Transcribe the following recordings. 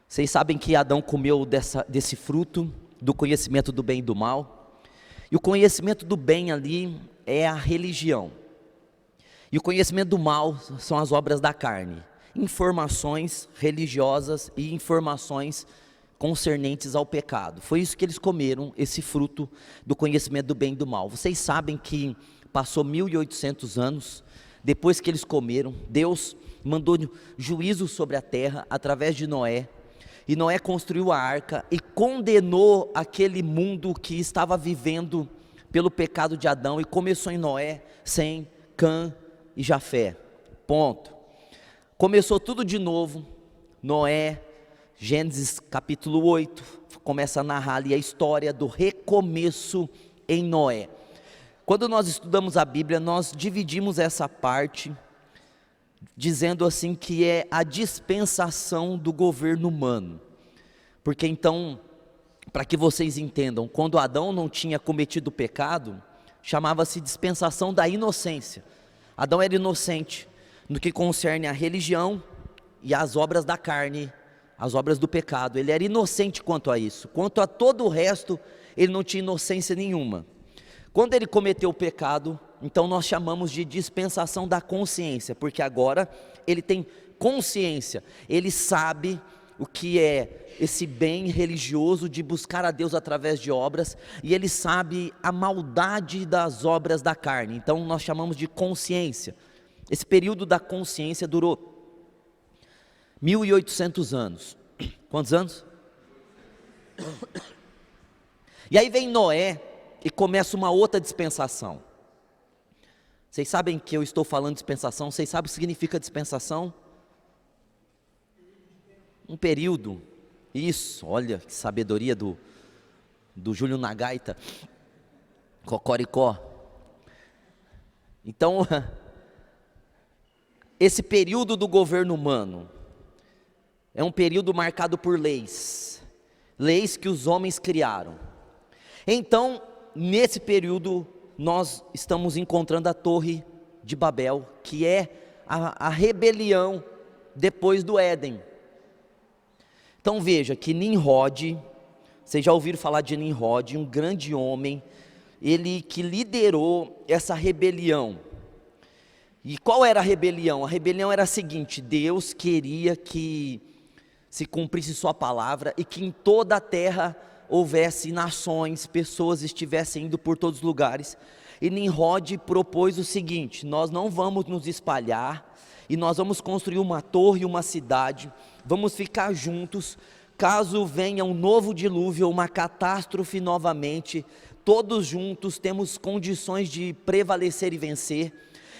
Vocês sabem que Adão comeu desse fruto do conhecimento do bem e do mal, e o conhecimento do bem ali é a religião, e o conhecimento do mal são as obras da carne, informações religiosas e informações concernentes ao pecado. Foi isso que eles comeram, esse fruto do conhecimento do bem e do mal. Vocês sabem que passou 1800 anos, depois que eles comeram, Deus mandou juízo sobre a terra através de Noé, e Noé construiu a arca e condenou aquele mundo que estava vivendo pelo pecado de Adão, e começou em Noé, Sem, Cã e Jafé, ponto. Começou tudo de novo. Noé, Gênesis capítulo 8, começa a narrar ali a história do recomeço em Noé. Quando nós estudamos a Bíblia, nós dividimos essa parte, dizendo assim que é a dispensação do governo humano, porque então, para que vocês entendam, quando Adão não tinha cometido o pecado, chamava-se dispensação da inocência. Adão era inocente no que concerne à religião e às obras da carne, as obras do pecado. Ele era inocente quanto a isso, quanto a todo o resto, ele não tinha inocência nenhuma. Quando ele cometeu o pecado, então nós chamamos de dispensação da consciência, porque agora ele tem consciência, ele sabe o que é esse bem religioso de buscar a Deus através de obras, e ele sabe a maldade das obras da carne, então nós chamamos de consciência. Esse período da consciência durou 1800 anos, quantos anos? E aí vem Noé, e começa uma outra dispensação. Vocês sabem que eu estou falando de dispensação? Vocês sabem o que significa dispensação? Um período. Isso, olha que sabedoria do Júlio na gaita. Cocoricó. Então, esse período do governo humano é um período marcado por leis que os homens criaram. Então, nesse período, nós estamos encontrando a Torre de Babel, que é a rebelião depois do Éden. Então veja que Nimrod, vocês já ouviram falar de Nimrod, um grande homem, ele que liderou essa rebelião. E qual era a rebelião? A rebelião era a seguinte: Deus queria que se cumprisse sua palavra e que em toda a terra houvesse nações, pessoas estivessem indo por todos os lugares. E Nimrod propôs o seguinte: nós não vamos nos espalhar, e nós vamos construir uma torre, uma cidade, vamos ficar juntos, caso venha um novo dilúvio, uma catástrofe novamente, todos juntos temos condições de prevalecer e vencer.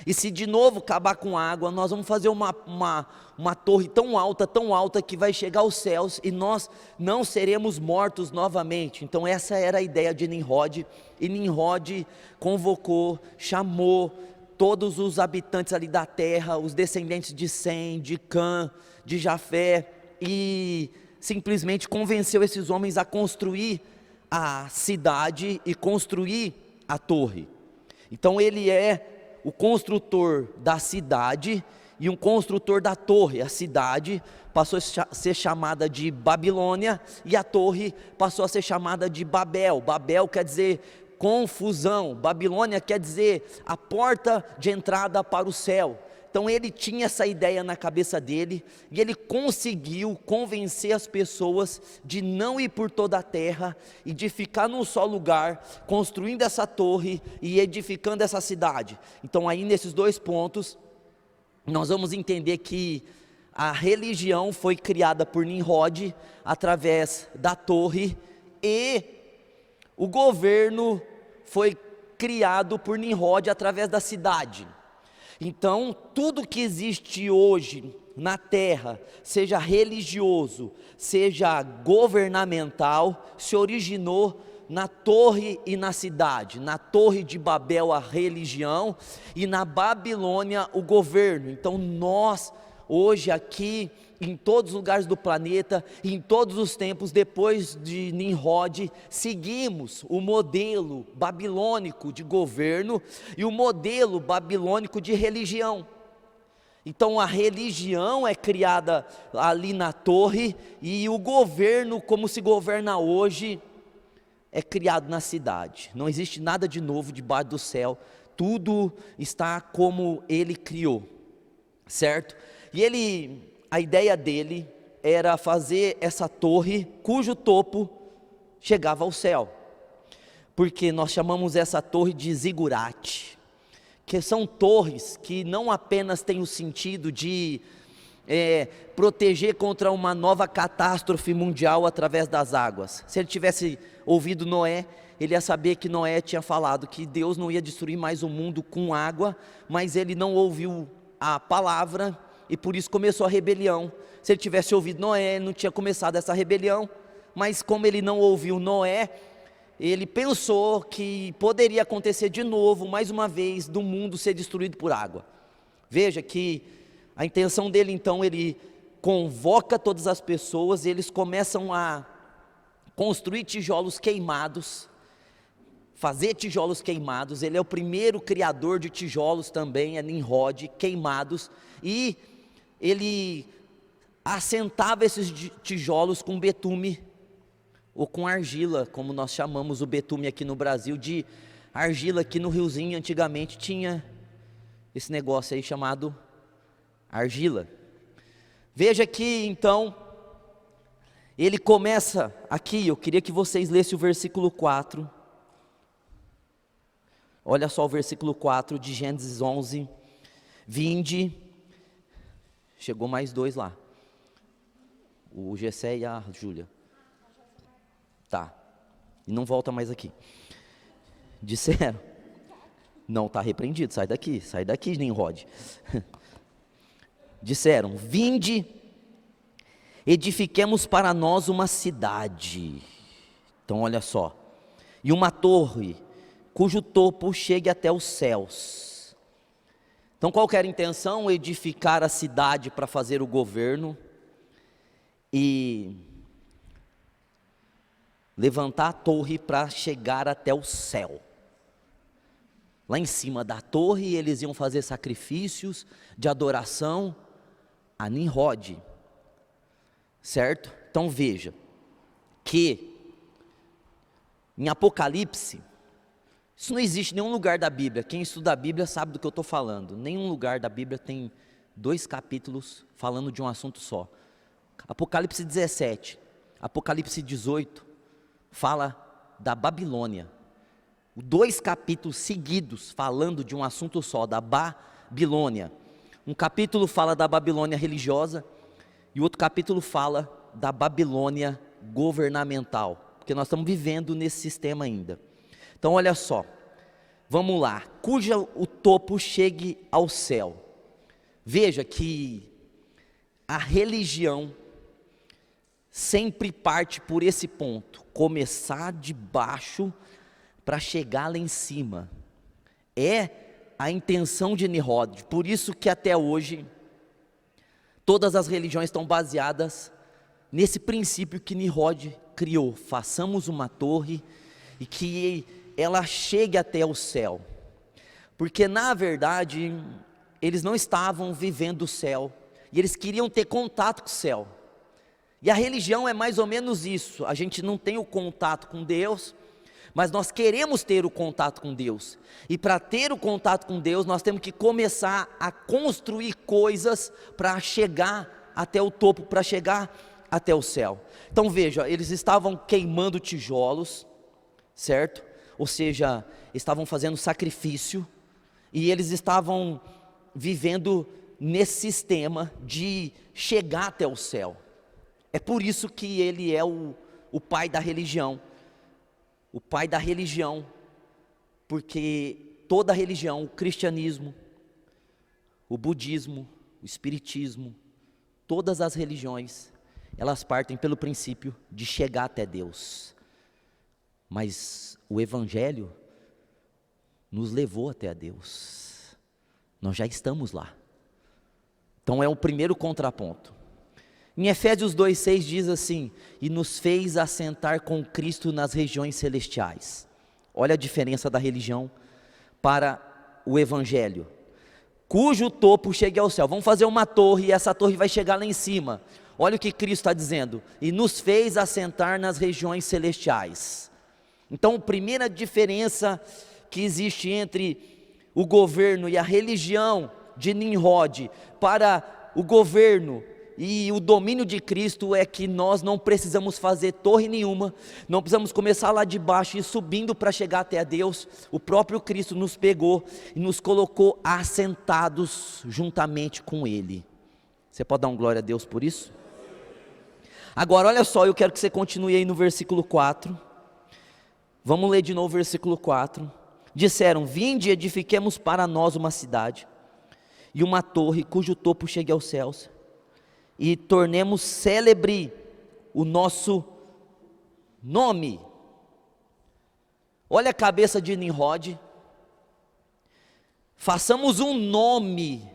E se de novo acabar com água, nós vamos fazer uma torre tão alta que vai chegar aos céus, e nós não seremos mortos novamente. Então essa era a ideia de Nimrod, e Nimrod convocou, chamou todos os habitantes ali da terra, os descendentes de Sem, de Cã, de Jafé, e simplesmente convenceu esses homens a construir a cidade e construir a torre. Então ele é o construtor da cidade e um construtor da torre. A cidade passou a ser chamada de Babilônia, e a torre passou a ser chamada de Babel. Babel quer dizer confusão, Babilônia quer dizer a porta de entrada para o céu. Então ele tinha essa ideia na cabeça dele, e ele conseguiu convencer as pessoas de não ir por toda a terra, e de ficar num só lugar, construindo essa torre e edificando essa cidade. Então aí nesses dois pontos, nós vamos entender que a religião foi criada por Nimrod, através da torre, e o governo foi criado por Nimrod através da cidade. Então, tudo que existe hoje na terra, seja religioso, seja governamental, se originou na torre e na cidade. Na Torre de Babel, a religião, e na Babilônia, o governo. Então nós, hoje aqui, em todos os lugares do planeta, em todos os tempos, depois de Nimrod, seguimos o modelo babilônico de governo e o modelo babilônico de religião. Então a religião é criada ali na torre, e o governo, como se governa hoje, é criado na cidade. Não existe nada de novo debaixo do céu, tudo está como ele criou, certo? E a ideia dele era fazer essa torre cujo topo chegava ao céu, porque nós chamamos essa torre de zigurate, que são torres que não apenas têm o sentido de proteger contra uma nova catástrofe mundial através das águas. Se ele tivesse ouvido Noé, ele ia saber que Noé tinha falado que Deus não ia destruir mais o mundo com água, mas ele não ouviu a palavra e por isso começou a rebelião. Se ele tivesse ouvido Noé, não tinha começado essa rebelião, mas como ele não ouviu Noé, ele pensou que poderia acontecer de novo, mais uma vez, do mundo ser destruído por água. Veja que a intenção dele, então, ele convoca todas as pessoas, e eles começam a construir tijolos queimados, fazer tijolos queimados. Ele é o primeiro criador de tijolos também, é Nimrod, queimados, e ele assentava esses tijolos com betume, ou com argila, como nós chamamos o betume aqui no Brasil, de argila. Aqui no Riozinho antigamente tinha esse negócio aí chamado argila. Veja que então, ele começa aqui, eu queria que vocês lessem o versículo 4, olha só o versículo 4 de Gênesis 11, vinde, chegou mais dois lá, o Gessé e a Júlia. Tá, e não volta mais aqui. Disseram, não, está repreendido, sai daqui, Nimrod. Disseram, vinde, edifiquemos para nós uma cidade. Então olha só, e uma torre, cujo topo chegue até os céus. Então qual que era a intenção? Edificar a cidade para fazer o governo, e levantar a torre para chegar até o céu. Lá em cima da torre eles iam fazer sacrifícios de adoração a Nimrod, certo? Então veja, que em Apocalipse, isso não existe em nenhum lugar da Bíblia, quem estuda a Bíblia sabe do que eu estou falando, nenhum lugar da Bíblia tem 2 capítulos falando de um assunto só. Apocalipse 17, Apocalipse 18, fala da Babilônia, 2 capítulos seguidos falando de um assunto só, da Babilônia. Um capítulo fala da Babilônia religiosa, e outro capítulo fala da Babilônia governamental, porque nós estamos vivendo nesse sistema ainda. Então olha só, vamos lá, cuja o topo chegue ao céu. Veja que a religião sempre parte por esse ponto, começar de baixo para chegar lá em cima. É a intenção de Nimrod, por isso que até hoje todas as religiões estão baseadas nesse princípio que Nimrod criou: façamos uma torre e que ela chegue até o céu, porque na verdade eles não estavam vivendo o céu, e eles queriam ter contato com o céu. E a religião é mais ou menos isso, a gente não tem o contato com Deus, mas nós queremos ter o contato com Deus, e para ter o contato com Deus, nós temos que começar a construir coisas para chegar até o topo, para chegar até o céu. Então veja, eles estavam queimando tijolos, certo? Ou seja, estavam fazendo sacrifício, e eles estavam vivendo nesse sistema de chegar até o céu. É por isso que ele é o pai da religião. O pai da religião, porque toda religião, o cristianismo, o budismo, o espiritismo, todas as religiões, elas partem pelo princípio de chegar até Deus. Mas o Evangelho nos levou até a Deus. Nós já estamos lá. Então é o primeiro contraponto. Em Efésios 2,6 diz assim: e nos fez assentar com Cristo nas regiões celestiais. Olha a diferença da religião para o Evangelho. cujo topo chegue ao céu. Vamos fazer uma torre e essa torre vai chegar lá em cima. Olha o que Cristo está dizendo: e nos fez assentar nas regiões celestiais. Então, a primeira diferença que existe entre o governo e a religião de Nimrod para o governo e o domínio de Cristo é que nós não precisamos fazer torre nenhuma, não precisamos começar lá de baixo e ir subindo para chegar até a Deus. O próprio Cristo nos pegou e nos colocou assentados juntamente com Ele. Você pode dar um glória a Deus por isso? Agora olha só, eu quero que você continue aí no versículo 4, vamos ler de novo o versículo 4, disseram: vinde e edifiquemos para nós uma cidade, e uma torre cujo topo chegue aos céus, e tornemos célebre o nosso nome. Olha a cabeça de Nimrod, façamos um nome,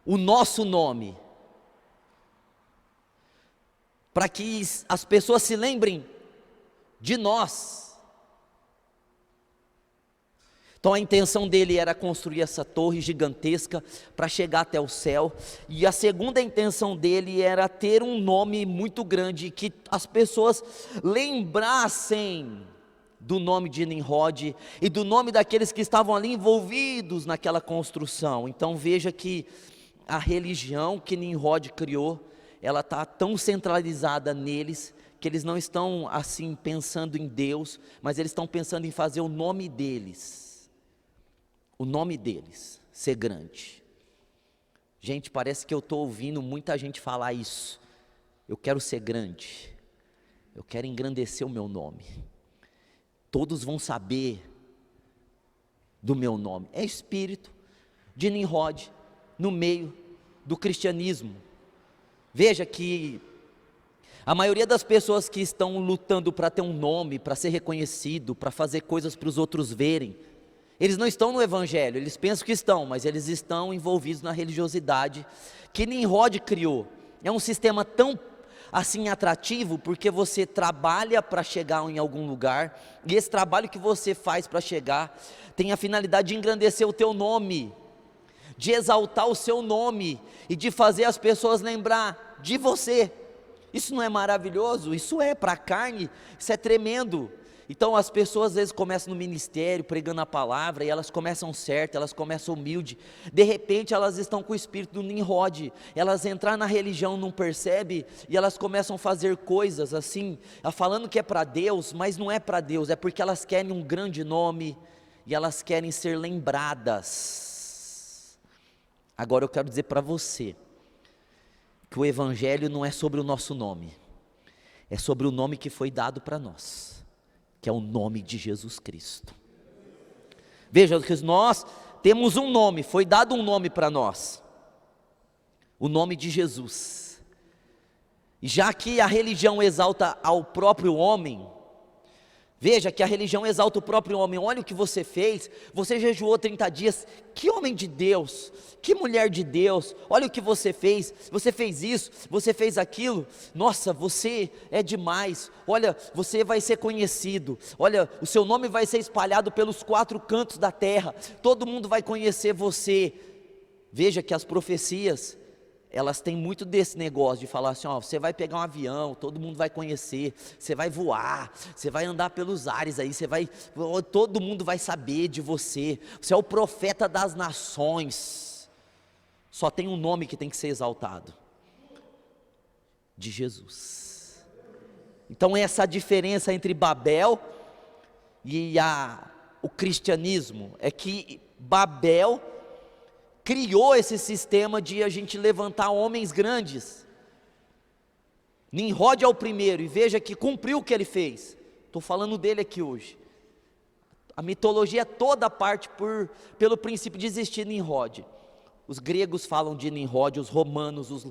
o nosso nome, para que as pessoas se lembrem de nós. Então a intenção dele era construir essa torre gigantesca para chegar até o céu, e a segunda intenção dele era ter um nome muito grande, que as pessoas lembrassem do nome de Nimrod e do nome daqueles que estavam ali envolvidos naquela construção. Então veja que a religião que Nimrod criou, ela está tão centralizada neles, que eles não estão assim pensando em Deus, mas eles estão pensando em fazer o nome deles ser grande. Gente, parece que eu estou ouvindo muita gente falar isso. Eu quero ser grande, eu quero engrandecer o meu nome, todos vão saber do meu nome. É espírito de Nimrod no meio do cristianismo. Veja que a maioria das pessoas que estão lutando para ter um nome, para ser reconhecido, para fazer coisas para os outros verem, eles não estão no evangelho, eles pensam que estão, mas eles estão envolvidos na religiosidade que Nimrod criou. É um sistema tão assim atrativo, porque você trabalha para chegar em algum lugar, e esse trabalho que você faz para chegar, tem a finalidade de engrandecer o teu nome, de exaltar o seu nome, e de fazer as pessoas lembrar de você. Isso não é maravilhoso? Isso é para a carne, isso é tremendo. Então as pessoas às vezes começam no ministério, pregando a palavra, e elas começam certo, elas começam humilde, de repente elas estão com o espírito do Nimrod, elas entram na religião, não percebem, e elas começam a fazer coisas assim, falando que é para Deus, mas não é para Deus, é porque elas querem um grande nome, e elas querem ser lembradas. Agora eu quero dizer para você, que o evangelho não é sobre o nosso nome, é sobre o nome que foi dado para nós, que é o nome de Jesus Cristo. Veja que nós temos um nome, foi dado um nome para nós, o nome de Jesus. E já que a religião exalta ao próprio homem, veja que a religião exalta o próprio homem. Olha o que você fez, você jejuou 30 dias, que homem de Deus, que mulher de Deus, olha o que você fez isso, você fez aquilo, nossa, você é demais, olha, você vai ser conhecido, olha, o seu nome vai ser espalhado pelos 4 cantos da terra, todo mundo vai conhecer você. Veja que as profecias, elas têm muito desse negócio de falar assim, ó, você vai pegar um avião, todo mundo vai conhecer, você vai voar, você vai andar pelos ares aí, todo mundo vai saber de você, você é o profeta das nações. Só tem um nome que tem que ser exaltado, de Jesus. Então essa diferença entre Babel e o cristianismo, é que Babel criou esse sistema de a gente levantar homens grandes. Nimrod é o primeiro, e veja que cumpriu o que ele fez. Estou falando dele aqui hoje. A mitologia toda parte pelo princípio de existir Nimrod. Os gregos falam de Nimrod, os romanos,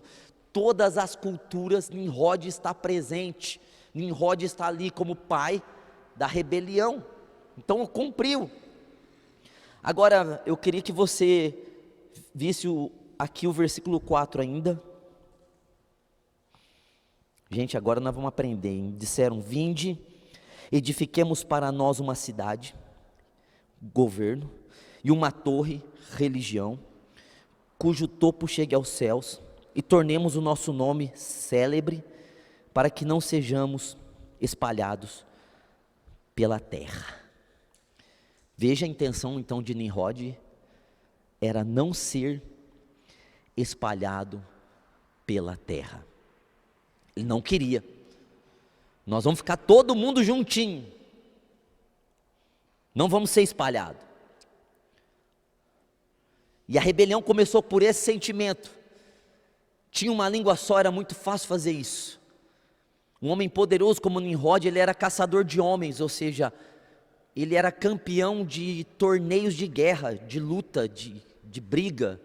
todas as culturas, Nimrod está presente. Nimrod está ali como pai da rebelião. Então cumpriu. Agora eu queria que você visse aqui o versículo 4 ainda. Gente, agora nós vamos aprender, hein? Disseram: vinde, edifiquemos para nós uma cidade, governo, e uma torre, religião, cujo topo chegue aos céus, e tornemos o nosso nome célebre, para que não sejamos espalhados pela terra. Veja a intenção então de Nimrod, era não ser espalhado pela terra. Ele não queria. Nós vamos ficar todo mundo juntinho, não vamos ser espalhados. E a rebelião começou por esse sentimento. Tinha uma língua só, era muito fácil fazer isso. Um homem poderoso como Nimrod, ele era caçador de homens, ou seja, ele era campeão de torneios de guerra, de luta, de briga.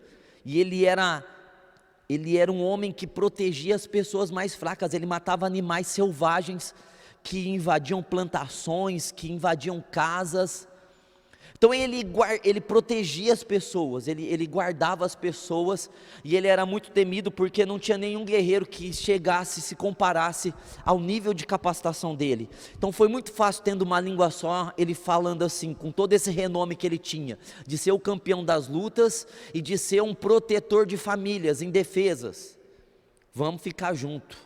E ele era um homem que protegia as pessoas mais fracas. Ele matava animais selvagens que invadiam plantações, que invadiam casas. Então ele protegia as pessoas, ele guardava as pessoas, e ele era muito temido porque não tinha nenhum guerreiro que chegasse, se comparasse ao nível de capacitação dele. Então foi muito fácil, tendo uma língua só, ele falando assim, com todo esse renome que ele tinha, de ser o campeão das lutas e de ser um protetor de famílias indefesas. Vamos ficar junto.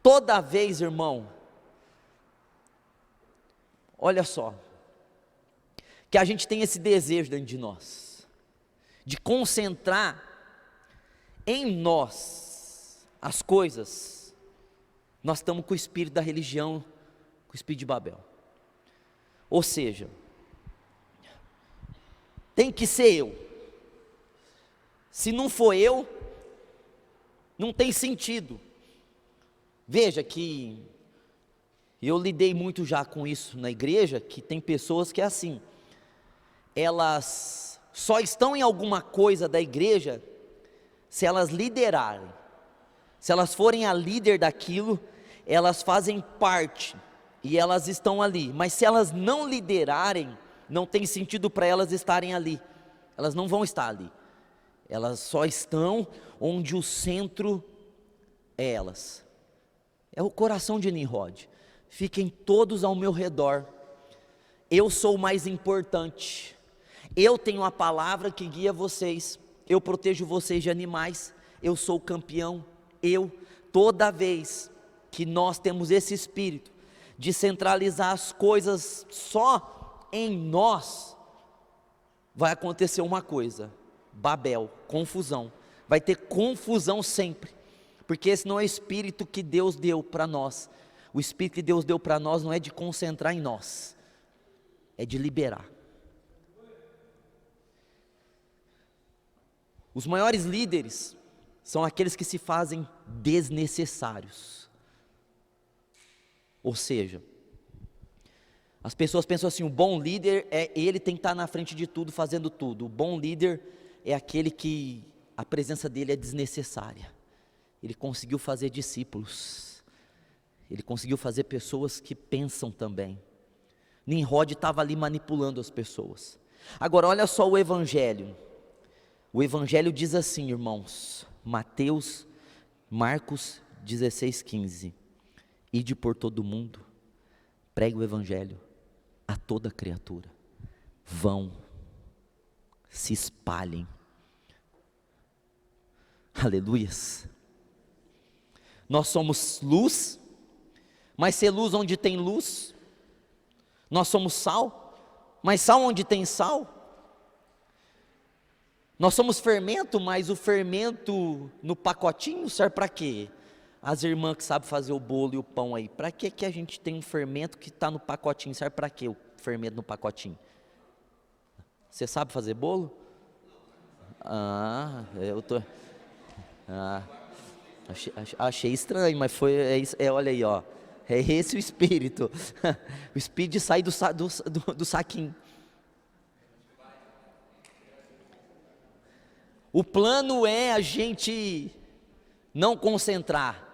Toda vez, irmão, olha só, que a gente tem esse desejo dentro de nós, de concentrar em nós as coisas, nós estamos com o espírito da religião, com o espírito de Babel. Ou seja, tem que ser eu. Se não for eu, não tem sentido. Veja que eu lidei muito já com isso na igreja, que tem pessoas que é assim, elas só estão em alguma coisa da igreja se elas liderarem, se elas forem a líder daquilo, elas fazem parte e elas estão ali, mas se elas não liderarem, não tem sentido para elas estarem ali, elas não vão estar ali, elas só estão onde o centro é elas. É o coração de Nimrod. Fiquem todos ao meu redor, eu sou o mais importante, eu tenho a palavra que guia vocês, eu protejo vocês de animais, eu sou o campeão. Toda vez que nós temos esse espírito de centralizar as coisas só em nós, vai acontecer uma coisa: Babel, confusão, vai ter confusão sempre, porque esse não é o espírito que Deus deu para nós. O espírito que Deus deu para nós não é de concentrar em nós, é de liberar. Os maiores líderes são aqueles que se fazem desnecessários. Ou seja, as pessoas pensam assim, o bom líder ele tem que estar na frente de tudo, fazendo tudo. O bom líder é aquele que a presença dele é desnecessária. Ele conseguiu fazer discípulos, ele conseguiu fazer pessoas que pensam também. Nimrod estava ali manipulando as pessoas. Agora olha só o evangelho. O evangelho diz assim, irmãos, Marcos 16:15, ide por todo mundo, pregue o evangelho a toda criatura, vão, se espalhem, aleluias. Nós somos luz, mas ser luz onde tem luz. Nós somos sal, mas sal onde tem sal. Nós somos fermento, mas o fermento no pacotinho serve para quê? As irmãs que sabem fazer o bolo e o pão aí, para que a gente tem um fermento que está no pacotinho? Serve para quê o fermento no pacotinho? Você sabe fazer bolo? Achei estranho, mas olha aí, ó, é esse o espírito, o espírito de sair do saquinho. O plano é a gente não concentrar.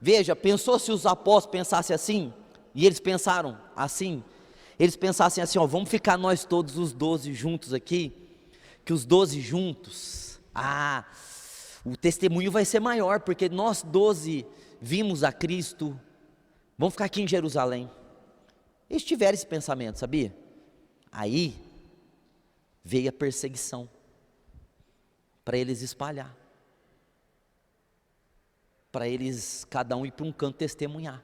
Veja, pensou se os apóstolos pensassem assim? E eles pensaram assim? Eles pensassem assim, ó, vamos ficar nós todos os 12 juntos aqui, que os 12 juntos, o testemunho vai ser maior, porque nós 12 vimos a Cristo, vamos ficar aqui em Jerusalém. Eles tiveram esse pensamento, sabia? Aí veio a perseguição. para eles espalhar, para eles, cada um ir para um canto testemunhar.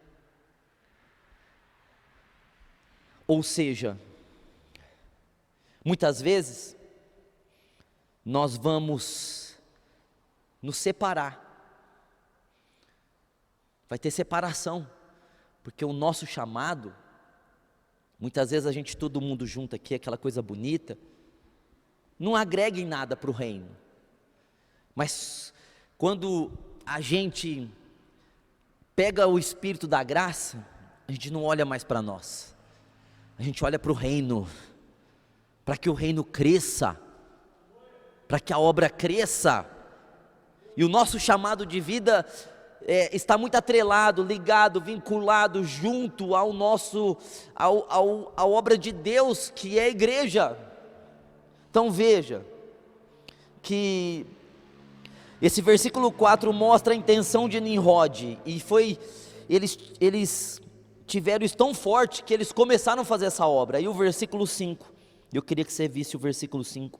Ou seja, muitas vezes, nós vamos nos separar, vai ter separação, porque o nosso chamado, muitas vezes a gente, todo mundo junto aqui, aquela coisa bonita, não agrega em nada para o reino, mas quando a gente pega o Espírito da graça, a gente não olha mais para nós, a gente olha para o reino, para que o reino cresça, para que a obra cresça, e o nosso chamado de vida está muito atrelado, ligado, vinculado, junto ao nosso, à obra de Deus, que é a igreja. Então veja, que esse versículo 4 mostra a intenção de Nimrod, e eles tiveram isso tão forte, que eles começaram a fazer essa obra. Aí o versículo 5, eu queria que você visse o versículo 5.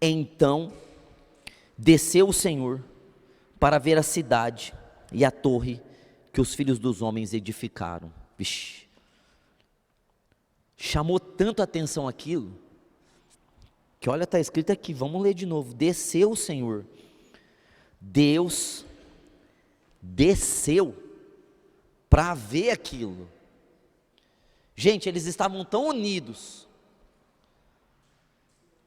Então desceu o Senhor para ver a cidade e a torre que os filhos dos homens edificaram. Vixe. Chamou tanto a atenção aquilo, que olha, está escrito aqui, vamos ler de novo. Desceu o Senhor, Deus desceu para ver aquilo. Gente, eles estavam tão unidos,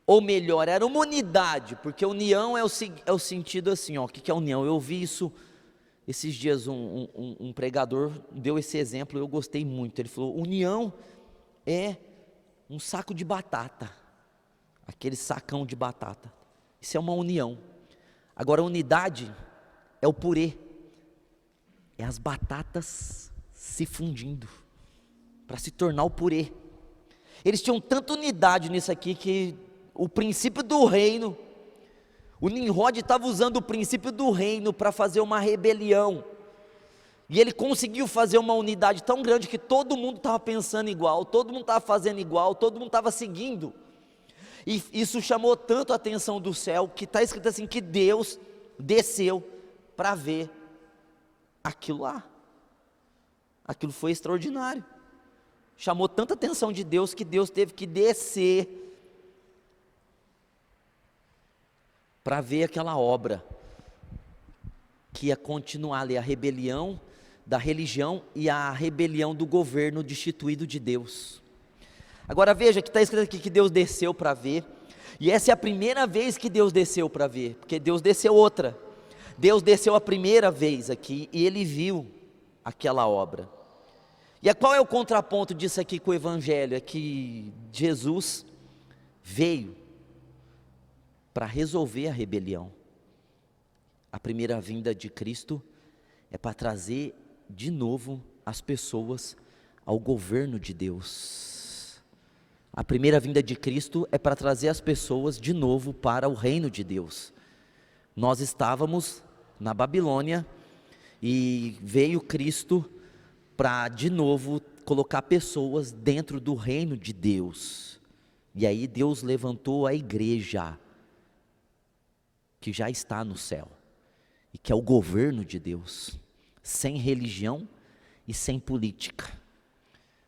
ou melhor, era uma unidade, porque união é o sentido assim, ó, o que é união? Eu vi isso esses dias, um pregador deu esse exemplo, eu gostei muito. Ele falou: união é um saco de batata, aquele sacão de batata, isso é uma união. Agora unidade é o purê, é as batatas se fundindo para se tornar o purê. Eles tinham tanta unidade nisso aqui, que o princípio do reino, o Nimrod estava usando o princípio do reino para fazer uma rebelião, e ele conseguiu fazer uma unidade tão grande, que todo mundo estava pensando igual, todo mundo estava fazendo igual, todo mundo estava seguindo, e isso chamou tanto a atenção do céu, que está escrito assim, que Deus desceu para ver aquilo lá. Aquilo foi extraordinário, chamou tanta atenção de Deus, que Deus teve que descer para ver aquela obra, que ia continuar ali, a rebelião da religião e a rebelião do governo destituído de Deus. Agora veja que está escrito aqui que Deus desceu para ver, e essa é a primeira vez que Deus desceu para ver, porque Deus desceu outra, Deus desceu a primeira vez aqui, e Ele viu aquela obra. E qual é o contraponto disso aqui com o Evangelho? É que Jesus veio para resolver a rebelião. A primeira vinda de Cristo é para trazer de novo as pessoas ao governo de Deus. A primeira vinda de Cristo é para trazer as pessoas de novo para o reino de Deus. Nós estávamos na Babilônia e veio Cristo para de novo colocar pessoas dentro do reino de Deus. E aí Deus levantou a igreja, que já está no céu, e que é o governo de Deus, sem religião e sem política.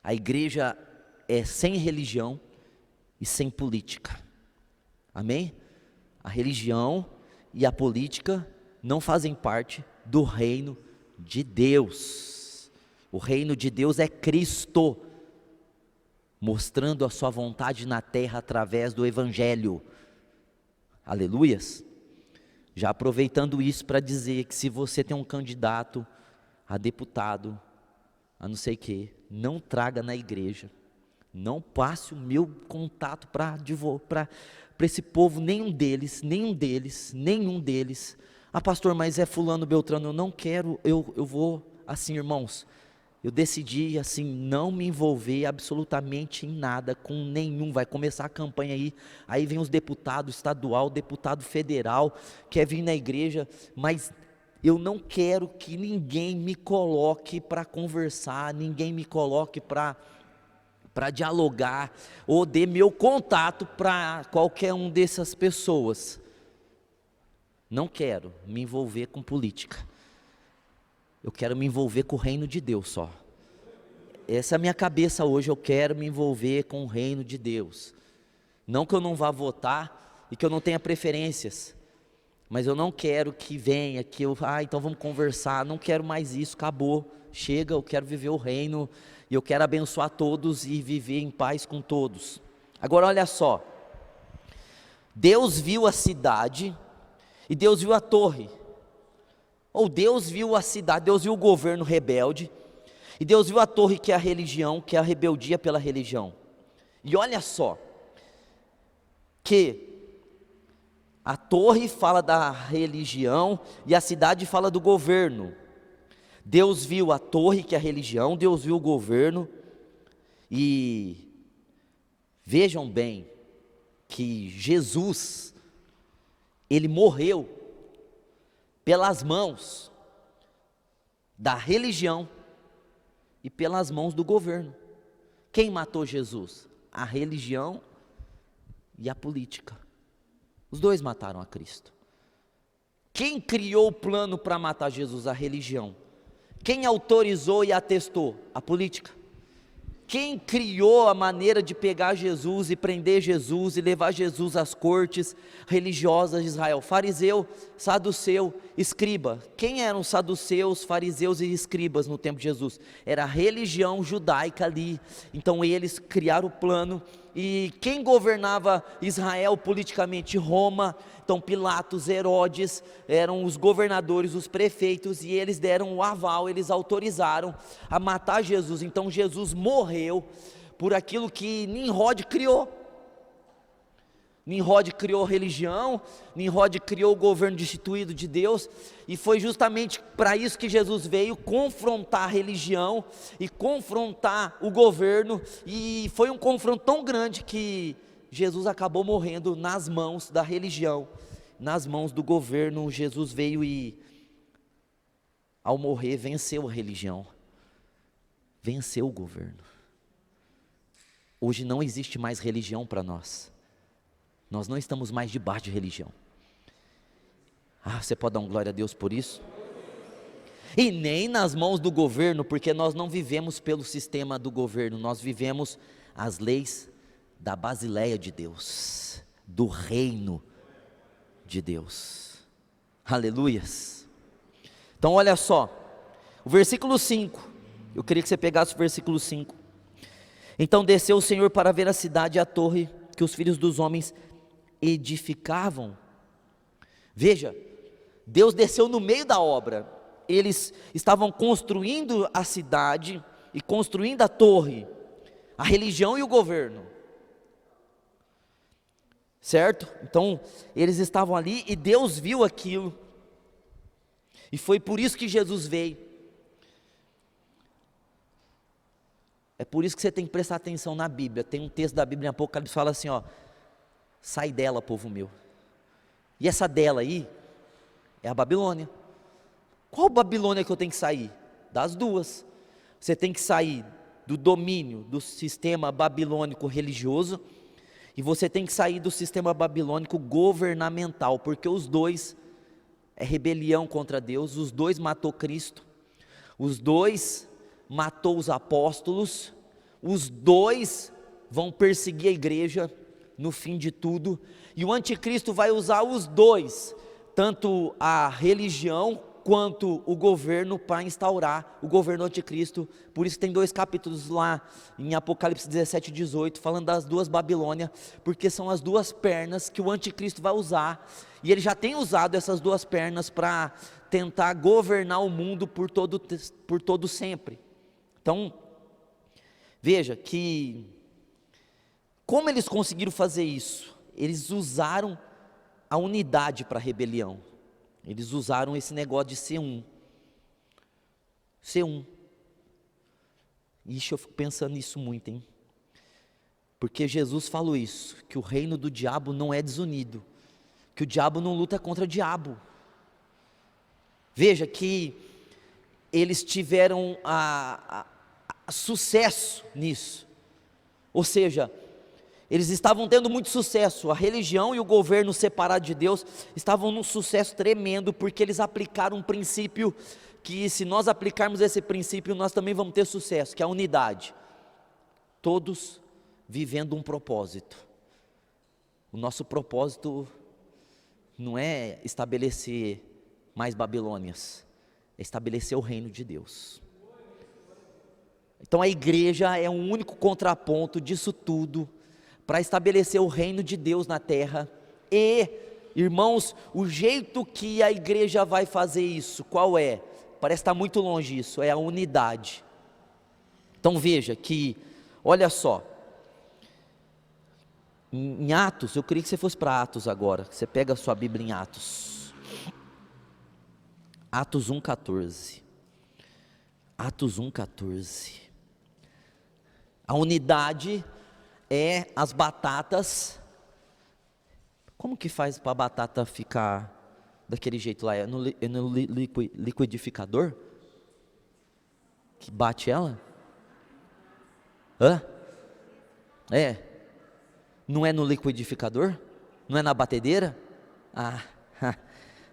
A igreja é sem religião e sem política, amém? A religião e a política não fazem parte do reino de Deus. O reino de Deus é Cristo, mostrando a sua vontade na terra através do Evangelho, aleluias. Já aproveitando isso para dizer que se você tem um candidato a deputado, a não sei o que, não traga na igreja, não passe o meu contato para esse povo, nenhum deles, ah pastor, mas é fulano, beltrano, eu não quero, eu vou, assim irmãos, eu decidi assim, não me envolver absolutamente em nada, com nenhum, vai começar a campanha aí vem os deputados estadual, deputado federal, quer vir na igreja, mas eu não quero que ninguém me coloque para conversar, ninguém me coloque para para dialogar, ou dê meu contato para qualquer um dessas pessoas. Não quero me envolver com política. Eu quero me envolver com o reino de Deus só. Essa é a minha cabeça hoje, eu quero me envolver com o reino de Deus. Não que eu não vá votar e que eu não tenha preferências, mas eu não quero que venha, então vamos conversar, não quero mais isso, acabou, chega, eu quero viver o reino, e eu quero abençoar todos e viver em paz com todos. Agora olha só, Deus viu a cidade e Deus viu a torre, ou Deus viu a cidade, Deus viu o governo rebelde, e Deus viu a torre, que é a religião, que é a rebeldia pela religião. E olha só, que a torre fala da religião e a cidade fala do governo. Deus viu a torre, que é a religião, Deus viu o governo, e vejam bem que Jesus, ele morreu pelas mãos da religião e pelas mãos do governo. Quem matou Jesus? A religião e a política. Os dois mataram a Cristo. Quem criou o plano para matar Jesus? A religião. Quem autorizou e atestou? A política. Quem criou a maneira de pegar Jesus e prender Jesus e levar Jesus às cortes religiosas de Israel? Fariseu, saduceu, escriba. Quem eram os saduceus, fariseus e escribas no tempo de Jesus? Era a religião judaica ali. Então eles criaram o plano. E quem governava Israel politicamente? Roma. Então Pilatos, Herodes eram os governadores, os prefeitos, e eles deram o aval, eles autorizaram a matar Jesus. Então Jesus morreu por aquilo que Nimrod criou. Nimrod criou religião, Nimrod criou o governo destituído de Deus, e foi justamente para isso que Jesus veio, confrontar a religião e confrontar o governo, e foi um confronto tão grande que Jesus acabou morrendo nas mãos da religião, nas mãos do governo. Jesus veio e, ao morrer, venceu a religião, venceu o governo. Hoje não existe mais religião para nós. Nós não estamos mais debaixo de religião. Você pode dar um glória a Deus por isso? E nem nas mãos do governo, porque nós não vivemos pelo sistema do governo, nós vivemos as leis da Basileia de Deus, do reino de Deus. Aleluias. Então olha só, o versículo 5, eu queria que você pegasse o versículo 5. Então desceu o Senhor para ver a cidade e a torre que os filhos dos homens edificavam. Veja, Deus desceu no meio da obra. Eles estavam construindo a cidade e construindo a torre, a religião e o governo, certo? Então eles estavam ali e Deus viu aquilo, e foi por isso que Jesus veio. É por isso que você tem que prestar atenção na Bíblia. Tem um texto da Bíblia em Apocalipse que fala assim, sai dela, povo meu. E essa dela aí é a Babilônia. Qual Babilônia que eu tenho que sair? Das duas. Você tem que sair do domínio do sistema babilônico religioso, e você tem que sair do sistema babilônico governamental, porque os dois é rebelião contra Deus, os dois matou Cristo, os dois matou os apóstolos, os dois vão perseguir a igreja no fim de tudo, e o anticristo vai usar os dois, tanto a religião quanto o governo, para instaurar o governo anticristo. Por isso tem 2 capítulos lá em Apocalipse 17 e 18, falando das duas Babilônias, porque são as duas pernas que o anticristo vai usar, e ele já tem usado essas duas pernas para tentar governar o mundo por todo sempre. Então, veja que, como eles conseguiram fazer isso? Eles usaram a unidade para a rebelião. Eles usaram esse negócio de ser um. Ser um. Ixi, eu fico pensando nisso muito, hein? Porque Jesus falou isso, que o reino do diabo não é desunido, que o diabo não luta contra o diabo. Veja que eles tiveram sucesso nisso. Ou seja, eles estavam tendo muito sucesso, a religião e o governo separado de Deus estavam num sucesso tremendo, porque eles aplicaram um princípio que, se nós aplicarmos esse princípio, nós também vamos ter sucesso, que é a unidade. Todos vivendo um propósito. O nosso propósito não é estabelecer mais Babilônias, é estabelecer o reino de Deus. Então a igreja é um único contraponto disso tudo, para estabelecer o reino de Deus na terra. E, irmãos, o jeito que a igreja vai fazer isso, qual é? Parece estar muito longe isso, é a unidade. Então veja que, olha só, em Atos, eu queria que você fosse para Atos agora, que você pega a sua Bíblia em Atos. Atos 1,14. Atos 1,14. A unidade é as batatas. Como que faz para a batata ficar daquele jeito lá? É no liquidificador? Que bate ela? Hã? É. Não é no liquidificador? Não é na batedeira? Ah,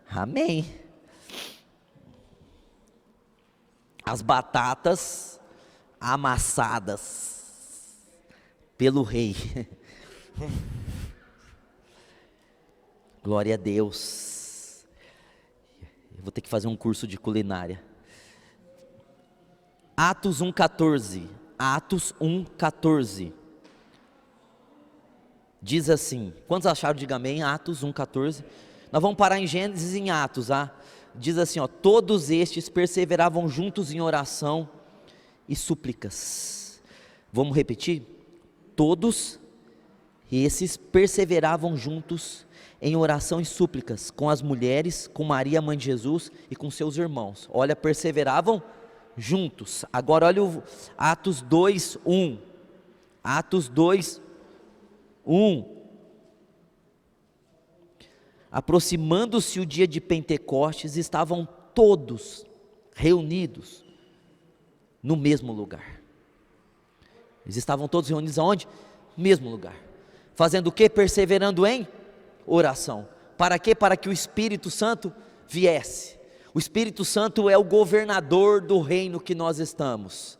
amém. As batatas amassadas pelo rei. Glória a Deus. Eu vou ter que fazer um curso de culinária. Atos 1,14. Atos 1,14. Diz assim, quantos acharam? Diga amém. Atos 1,14. Nós vamos parar em Gênesis e em Atos, diz assim, todos estes perseveravam juntos em oração e súplicas. Vamos repetir? Todos esses perseveravam juntos em oração e súplicas, com as mulheres, com Maria, mãe de Jesus, e com seus irmãos. Olha, perseveravam juntos. Agora olha o Atos 2:1. Atos 2:1. Aproximando-se o dia de Pentecostes, estavam todos reunidos no mesmo lugar. Eles estavam todos reunidos aonde? Mesmo lugar. Fazendo o quê? Perseverando em oração. Para quê? Para que o Espírito Santo viesse. O Espírito Santo é o governador do reino que nós estamos.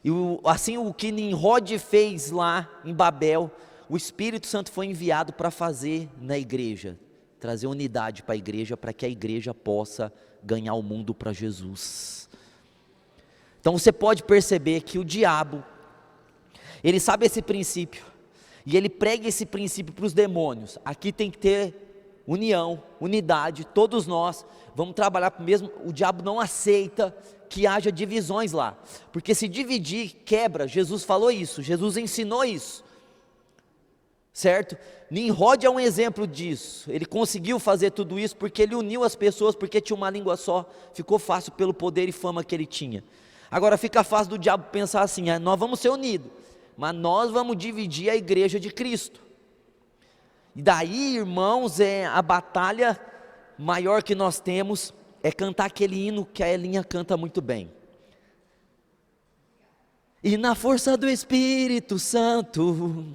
E assim o que Nimrod fez lá em Babel, o Espírito Santo foi enviado para fazer na igreja. Trazer unidade para a igreja, para que a igreja possa ganhar o mundo para Jesus. Então você pode perceber que o diabo, ele sabe esse princípio, e ele prega esse princípio para os demônios. Aqui tem que ter união, unidade, todos nós vamos trabalhar para o mesmo. O diabo não aceita que haja divisões lá, porque se dividir, quebra. Jesus falou isso, Jesus ensinou isso, certo? Nimrod é um exemplo disso. Ele conseguiu fazer tudo isso porque ele uniu as pessoas, porque tinha uma língua só. Ficou fácil pelo poder e fama que ele tinha. Agora fica fácil do diabo pensar assim, nós vamos ser unidos, mas nós vamos dividir a igreja de Cristo. E daí, irmãos, a batalha maior que nós temos é cantar aquele hino que a Elinha canta muito bem. E na força do Espírito Santo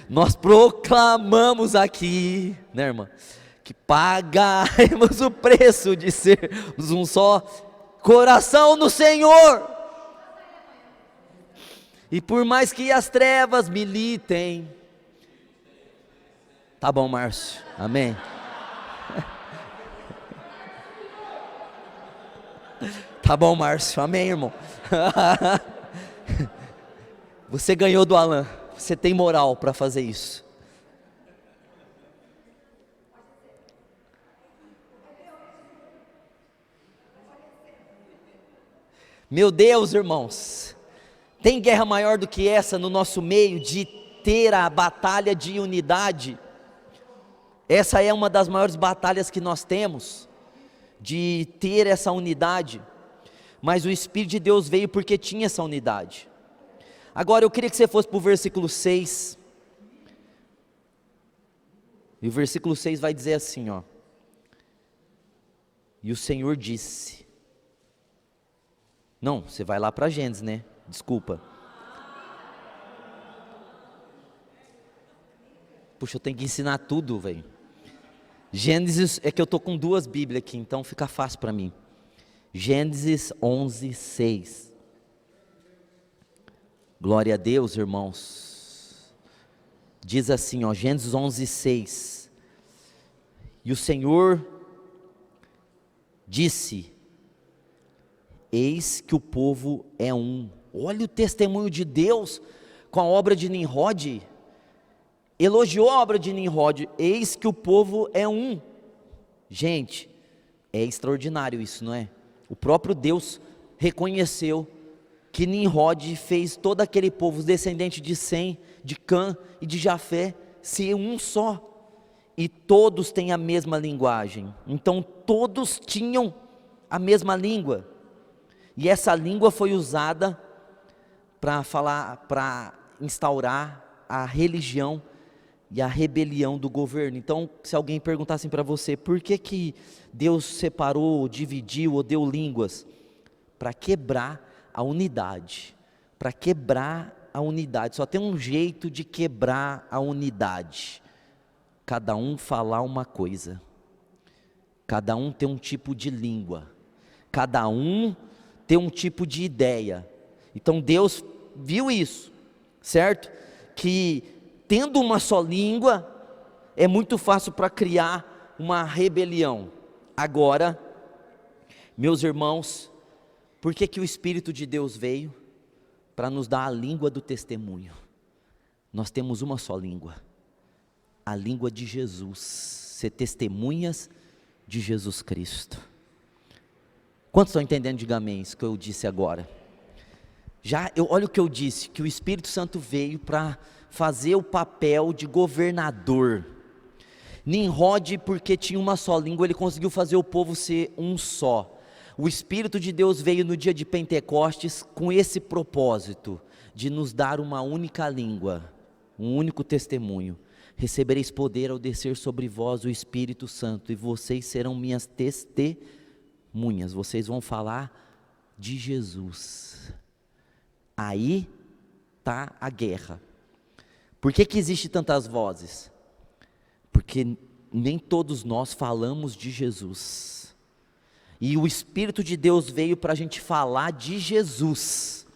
nós proclamamos aqui, né, irmã, que pagaremos o preço de sermos um só coração no Senhor. E por mais que as trevas militem, tá bom, Márcio, amém. Tá bom, Márcio, amém, irmão. Você ganhou do Alan. Você tem moral para fazer isso. Meu Deus, irmãos, tem guerra maior do que essa no nosso meio, de ter a batalha de unidade? Essa é uma das maiores batalhas que nós temos, de ter essa unidade. Mas o Espírito de Deus veio porque tinha essa unidade. Agora eu queria que você fosse para o versículo 6. E o versículo 6 vai dizer assim, E o Senhor disse. Não, você vai lá para Gênesis, né? Desculpa. Puxa, eu tenho que ensinar tudo, velho. Gênesis, é que eu estou com duas Bíblias aqui, então fica fácil para mim. Gênesis 11, 6. Glória a Deus, irmãos. Diz assim, ó, Gênesis 11, 6. E o Senhor disse: eis que o povo é um. Olha o testemunho de Deus com a obra de Nimrod. Elogiou a obra de Nimrod. Eis que o povo é um. Gente, é extraordinário isso, não é? O próprio Deus reconheceu que Nimrod fez todo aquele povo, os descendentes de Sem, de Cã e de Jafé, ser um só. E todos têm a mesma linguagem. Então todos tinham a mesma língua. E essa língua foi usada para instaurar a religião e a rebelião do governo. Então, se alguém perguntasse para você, por que Deus separou, dividiu ou deu línguas? Para quebrar a unidade. Para quebrar a unidade. Só tem um jeito de quebrar a unidade. Cada um falar uma coisa. Cada um tem um tipo de língua. Cada um tem um tipo de ideia. Então Deus viu isso, certo? Que tendo uma só língua, é muito fácil para criar uma rebelião. Agora, meus irmãos, por que o Espírito de Deus veio? Para nos dar a língua do testemunho. Nós temos uma só língua, a língua de Jesus, ser testemunhas de Jesus Cristo. Quantos estão entendendo? Diga amém, isso que eu disse agora. Olha o que eu disse, que o Espírito Santo veio para fazer o papel de governador. Nimrod, porque tinha uma só língua, ele conseguiu fazer o povo ser um só. O Espírito de Deus veio no dia de Pentecostes com esse propósito, de nos dar uma única língua, um único testemunho. Recebereis poder ao descer sobre vós o Espírito Santo, e vocês serão minhas testemunhas. Vocês vão falar de Jesus. Aí está a guerra. Por que existe tantas vozes? Porque nem todos nós falamos de Jesus. E o Espírito de Deus veio para a gente falar de Jesus.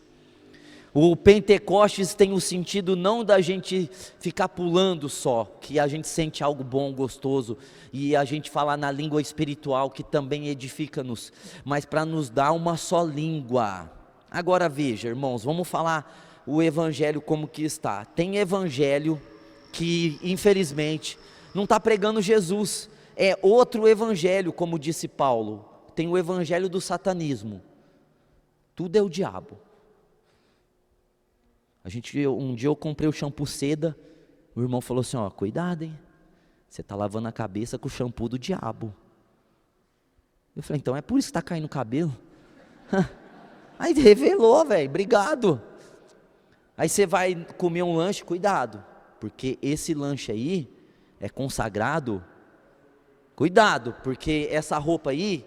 O Pentecostes tem o sentido não da gente ficar pulando só, que a gente sente algo bom, gostoso, e a gente falar na língua espiritual, que também edifica-nos, mas para nos dar uma só língua. Agora veja, irmãos, vamos falar o evangelho como que está. Tem evangelho que infelizmente não está pregando Jesus, é outro evangelho, como disse Paulo. Tem o evangelho do satanismo, tudo é o diabo. Um dia eu comprei o shampoo seda, o irmão falou assim, ó, cuidado hein, você está lavando a cabeça com o shampoo do diabo. Eu falei, então é por isso que está caindo o cabelo? Aí revelou, velho, obrigado. Aí você vai comer um lanche, cuidado, porque esse lanche aí é consagrado, cuidado, porque essa roupa aí,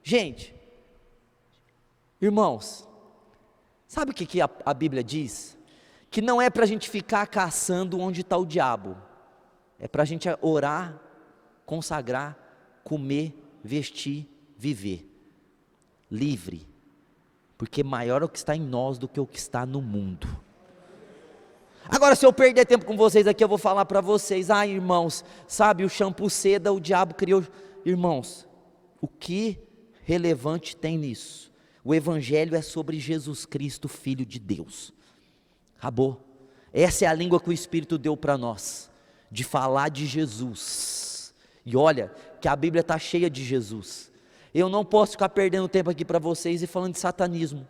gente, irmãos, sabe o que a Bíblia diz? Que não é para a gente ficar caçando onde está o diabo, é para a gente orar, consagrar, comer, vestir, viver, livre, porque maior é o que está em nós do que o que está no mundo. Agora, se eu perder tempo com vocês aqui, eu vou falar para vocês, irmãos, sabe, o shampoo seda, o diabo criou, irmãos, o que relevante tem nisso? O evangelho é sobre Jesus Cristo, Filho de Deus, acabou. Essa é a língua que o Espírito deu para nós, de falar de Jesus, e olha, que a Bíblia está cheia de Jesus. Eu não posso ficar perdendo tempo aqui para vocês e falando de satanismo,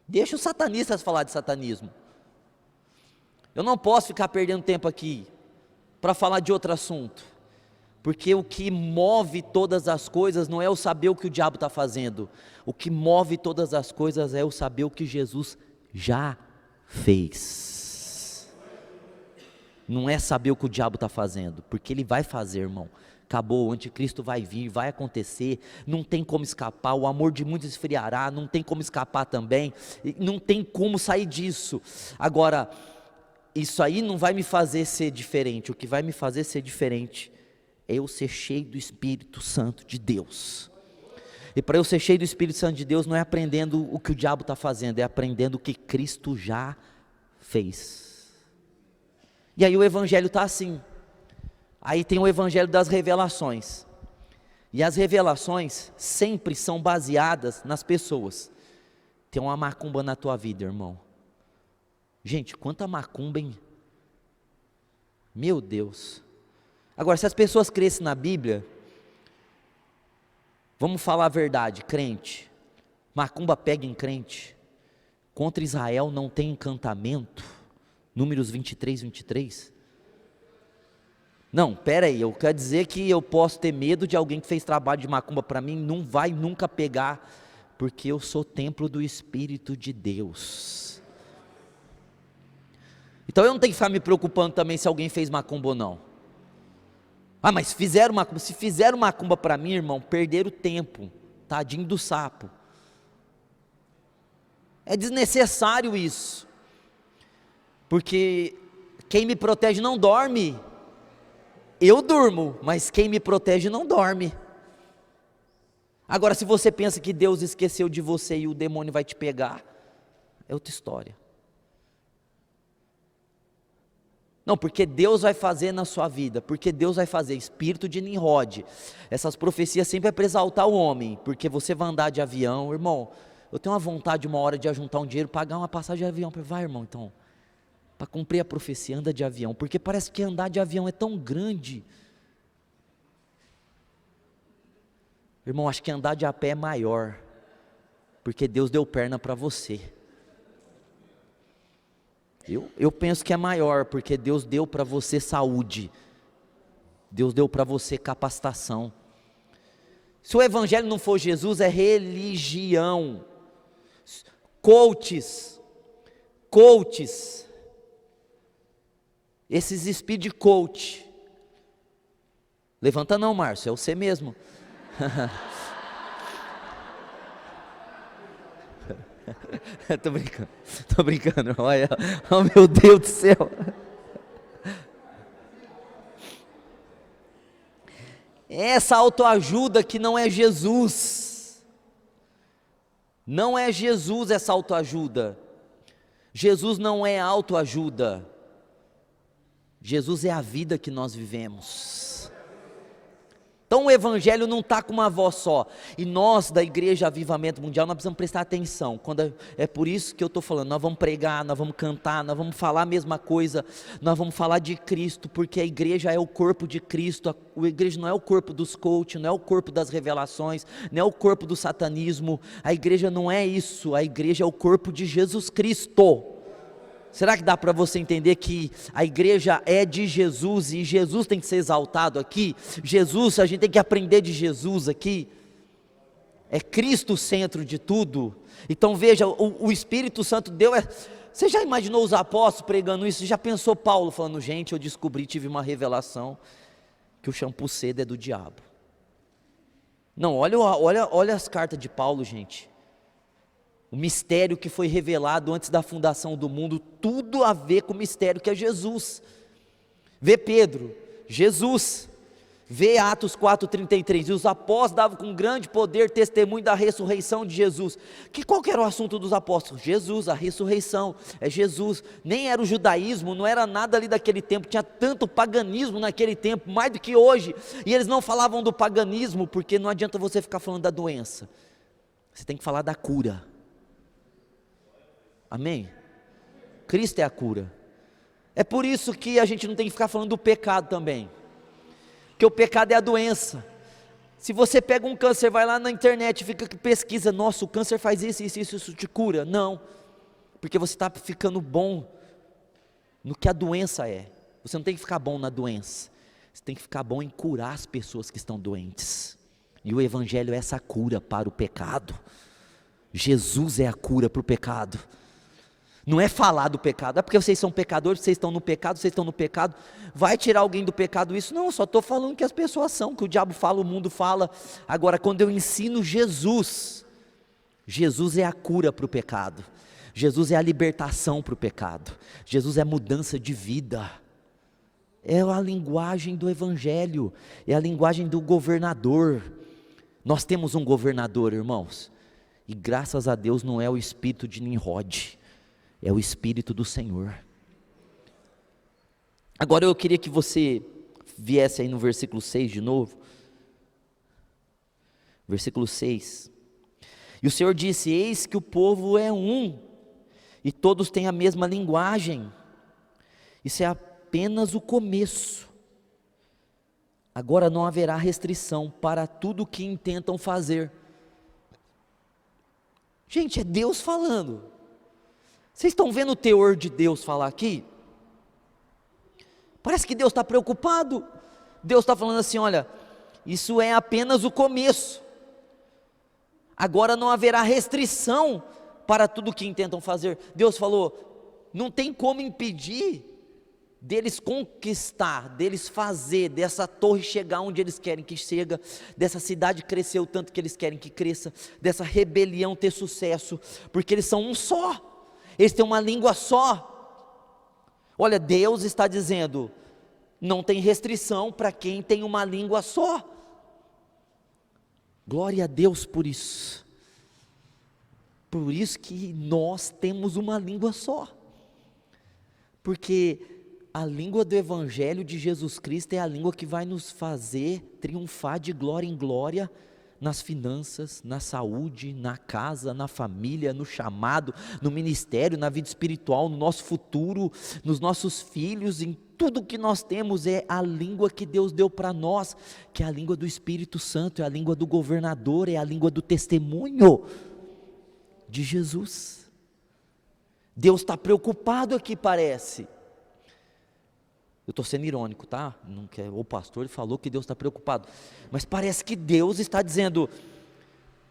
deixa os satanistas falar de satanismo. Eu não posso ficar perdendo tempo aqui para falar de outro assunto, porque o que move todas as coisas não é o saber o que o diabo está fazendo, o que move todas as coisas é o saber o que Jesus já fez. Não é saber o que o diabo está fazendo, porque ele vai fazer, irmão. Acabou, o anticristo vai vir, vai acontecer, não tem como escapar, o amor de muitos esfriará, não tem como escapar também, não tem como sair disso. Agora, isso aí não vai me fazer ser diferente. O que vai me fazer ser diferente é eu ser cheio do Espírito Santo de Deus. E para eu ser cheio do Espírito Santo de Deus, não é aprendendo o que o diabo está fazendo, é aprendendo o que Cristo já fez. E aí o Evangelho está assim. Aí tem o Evangelho das revelações. E as revelações sempre são baseadas nas pessoas. Tem uma macumba na tua vida, irmão. Gente, quanta macumba, hein? Meu Deus. Agora, se as pessoas crescem na Bíblia, vamos falar a verdade, crente, macumba pega em crente, contra Israel não tem encantamento, Números 23, 23. Não, pera aí, eu quero dizer que eu posso ter medo de alguém que fez trabalho de macumba para mim, não vai nunca pegar, porque eu sou templo do Espírito de Deus. Então eu não tenho que ficar me preocupando também se alguém fez macumba ou não. Ah, mas fizeram macumba, se fizeram macumba para mim, irmão, perderam o tempo, tadinho do sapo. É desnecessário isso, porque quem me protege não dorme. Eu durmo, mas quem me protege não dorme. Agora, se você pensa que Deus esqueceu de você e o demônio vai te pegar, é outra história. Não, porque Deus vai fazer na sua vida, porque Deus vai fazer, espírito de Nimrod. Essas profecias sempre é para exaltar o homem, porque você vai andar de avião, irmão, eu tenho uma vontade uma hora de ajuntar um dinheiro, pagar uma passagem de avião, vai irmão, então, para cumprir a profecia, anda de avião, porque parece que andar de avião é tão grande. Irmão, acho que andar de a pé é maior, porque Deus deu perna para você. Eu penso que é maior, porque Deus deu para você saúde, Deus deu para você capacitação. Se o Evangelho não for Jesus, é religião. Coaches, esses speed coach, levanta não, Márcio, é você mesmo. Tô brincando, olha, oh meu Deus do céu. Essa autoajuda que não é Jesus, não é Jesus essa autoajuda. Jesus não é autoajuda, Jesus é a vida que nós vivemos. Então o Evangelho não está com uma voz só, e nós da Igreja Avivamento Mundial, nós precisamos prestar atenção, é por isso que eu estou falando, nós vamos pregar, nós vamos cantar, nós vamos falar a mesma coisa, nós vamos falar de Cristo, porque a igreja é o corpo de Cristo, a igreja não é o corpo dos coaches, não é o corpo das revelações, não é o corpo do satanismo, a igreja não é isso, a igreja é o corpo de Jesus Cristo. Será que dá para você entender que a igreja é de Jesus e Jesus tem que ser exaltado aqui? Jesus, a gente tem que aprender de Jesus aqui. É Cristo o centro de tudo. Então veja, o Espírito Santo deu. Você já imaginou os apóstolos pregando isso? Já pensou Paulo falando, gente, eu descobri, tive uma revelação, que o shampoo cedo é do diabo. Não, olha as cartas de Paulo, gente. O mistério que foi revelado antes da fundação do mundo, tudo a ver com o mistério que é Jesus. Vê Pedro, Jesus, vê Atos 4,33, e os apóstolos davam com grande poder testemunho da ressurreição de Jesus. Qual que era o assunto dos apóstolos? Jesus, a ressurreição, é Jesus. Nem era o judaísmo, não era nada ali daquele tempo, tinha tanto paganismo naquele tempo, mais do que hoje, e eles não falavam do paganismo, porque não adianta você ficar falando da doença, você tem que falar da cura. Amém? Cristo é a cura. É por isso que a gente não tem que ficar falando do pecado também, porque o pecado é a doença. Se você pega um câncer, vai lá na internet, fica que pesquisa, nossa, o câncer faz isso te cura. Não, porque você está ficando bom no que a doença é. Você não tem que ficar bom na doença, você tem que ficar bom em curar as pessoas que estão doentes, e o Evangelho é essa cura para o pecado. Jesus é a cura para o pecado. Não é falar do pecado, porque vocês são pecadores, vocês estão no pecado, vai tirar alguém do pecado isso? Não, só estou falando que as pessoas são, que o diabo fala, o mundo fala. Agora, quando eu ensino Jesus, Jesus é a cura para o pecado, Jesus é a libertação para o pecado, Jesus é mudança de vida, é a linguagem do Evangelho, é a linguagem do governador. Nós temos um governador, irmãos, e graças a Deus não é o espírito de Nimrod, é o espírito do Senhor. Agora eu queria que você viesse aí no versículo 6 de novo, versículo 6, e o Senhor disse: eis que o povo é um, e todos têm a mesma linguagem. Isso é apenas o começo, agora não haverá restrição para tudo o que intentam fazer. Gente, é Deus falando, vocês estão vendo o teor de Deus falar aqui? Parece que Deus está preocupado, Deus está falando assim: olha, isso é apenas o começo, agora não haverá restrição para tudo que intentam fazer. Deus falou, não tem como impedir deles conquistar, deles fazer, dessa torre chegar onde eles querem que chegue, dessa cidade crescer o tanto que eles querem que cresça, dessa rebelião ter sucesso, porque eles são um só, eles têm uma língua só. Olha, Deus está dizendo, não tem restrição para quem tem uma língua só. Glória a Deus por isso. Por isso que nós temos uma língua só. Porque a língua do Evangelho de Jesus Cristo é a língua que vai nos fazer triunfar de glória em glória, nas finanças, na saúde, na casa, na família, no chamado, no ministério, na vida espiritual, no nosso futuro, nos nossos filhos, em tudo que nós temos. É a língua que Deus deu para nós, que é a língua do Espírito Santo, é a língua do governador, é a língua do testemunho de Jesus. Deus está preocupado aqui, parece. Eu estou sendo irônico, tá? Não quer, o pastor ele falou que Deus está preocupado, mas parece que Deus está dizendo: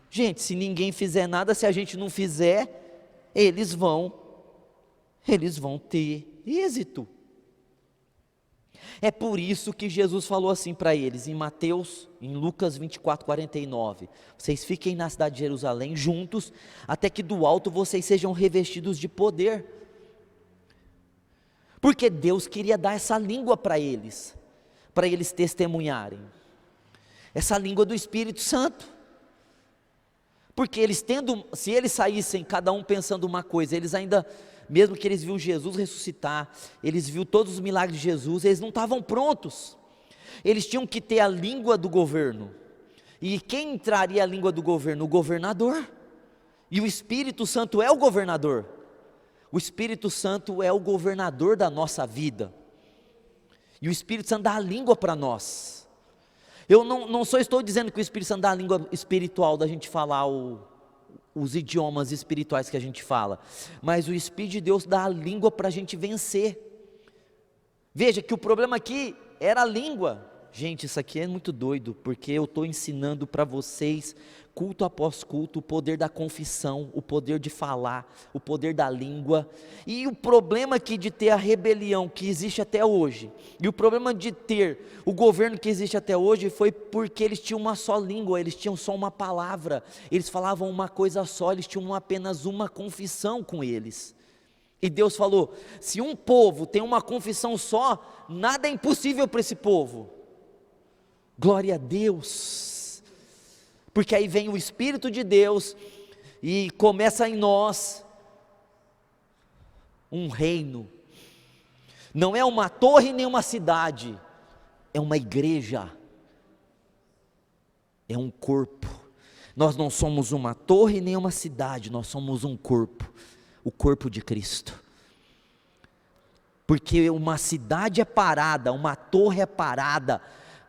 gente, se ninguém fizer nada, se a gente não fizer, eles vão ter êxito. É por isso que Jesus falou assim para eles, em Lucas 24, 49, vocês fiquem na cidade de Jerusalém juntos, até que do alto vocês sejam revestidos de poder. Porque Deus queria dar essa língua para eles testemunharem, essa língua do Espírito Santo, porque se eles saíssem cada um pensando uma coisa, eles ainda, mesmo que eles viram Jesus ressuscitar, eles viram todos os milagres de Jesus, eles não estavam prontos, eles tinham que ter a língua do governo, e quem traria a língua do governo? O governador, e o Espírito Santo é o governador. O Espírito Santo é o governador da nossa vida, e o Espírito Santo dá a língua para nós. Eu não só estou dizendo que o Espírito Santo dá a língua espiritual, da gente falar os idiomas espirituais que a gente fala, mas o Espírito de Deus dá a língua para a gente vencer. Veja que o problema aqui era a língua. Gente, isso aqui é muito doido, porque eu estou ensinando para vocês, culto após culto, o poder da confissão, o poder de falar, o poder da língua, e o problema aqui de ter a rebelião que existe até hoje, e o problema de ter o governo que existe até hoje, foi porque eles tinham uma só língua, eles tinham só uma palavra, eles falavam uma coisa só, eles tinham apenas uma confissão com eles. E Deus falou, se um povo tem uma confissão só, nada é impossível para esse povo. Glória a Deus, porque aí vem o Espírito de Deus e começa em nós um reino, não é uma torre nem uma cidade, é uma igreja, é um corpo. Nós não somos uma torre nem uma cidade, nós somos um corpo, o corpo de Cristo. Porque uma cidade é parada, uma torre é parada,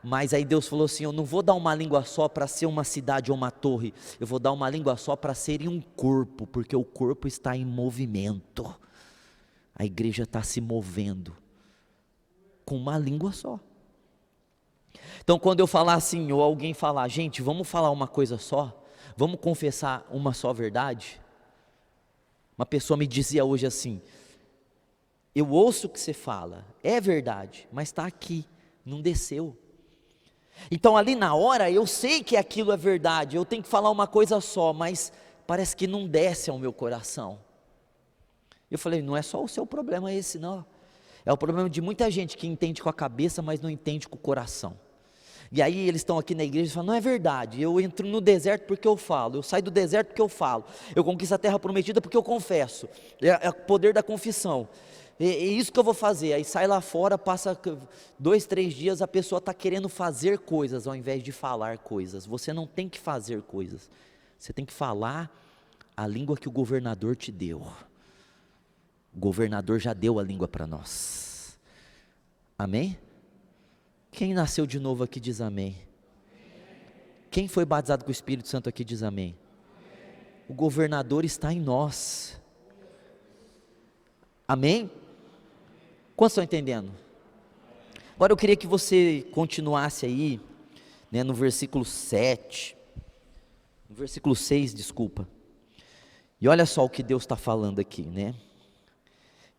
mas aí Deus falou assim, eu não vou dar uma língua só para ser uma cidade ou uma torre, eu vou dar uma língua só para ser um corpo, porque o corpo está em movimento, a igreja está se movendo, com uma língua só. Então quando eu falar assim, ou alguém falar, gente, vamos falar uma coisa só, vamos confessar uma só verdade, uma pessoa me dizia hoje assim, eu ouço o que você fala, é verdade, mas está aqui, não desceu. Então ali na hora eu sei que aquilo é verdade, eu tenho que falar uma coisa só, mas parece que não desce ao meu coração. Eu falei, não é só o seu problema esse não, é o problema de muita gente que entende com a cabeça, mas não entende com o coração. E aí eles estão aqui na igreja e falam, não é verdade, eu entro no deserto porque eu falo, eu saio do deserto porque eu falo, eu conquisto a terra prometida porque eu confesso, é o poder da confissão, é isso que eu vou fazer. Aí sai lá fora, passa 2, 3 dias, a pessoa está querendo fazer coisas ao invés de falar coisas. Você não tem que fazer coisas, você tem que falar a língua que o governador te deu. O governador já deu a língua para nós, amém? Quem nasceu de novo aqui diz amém. Quem foi batizado com o Espírito Santo aqui diz amém. O governador está em nós, amém? Quantos estão entendendo? Agora eu queria que você continuasse aí, né, no versículo 7, no versículo 6, desculpa, e olha só o que Deus está falando aqui, né,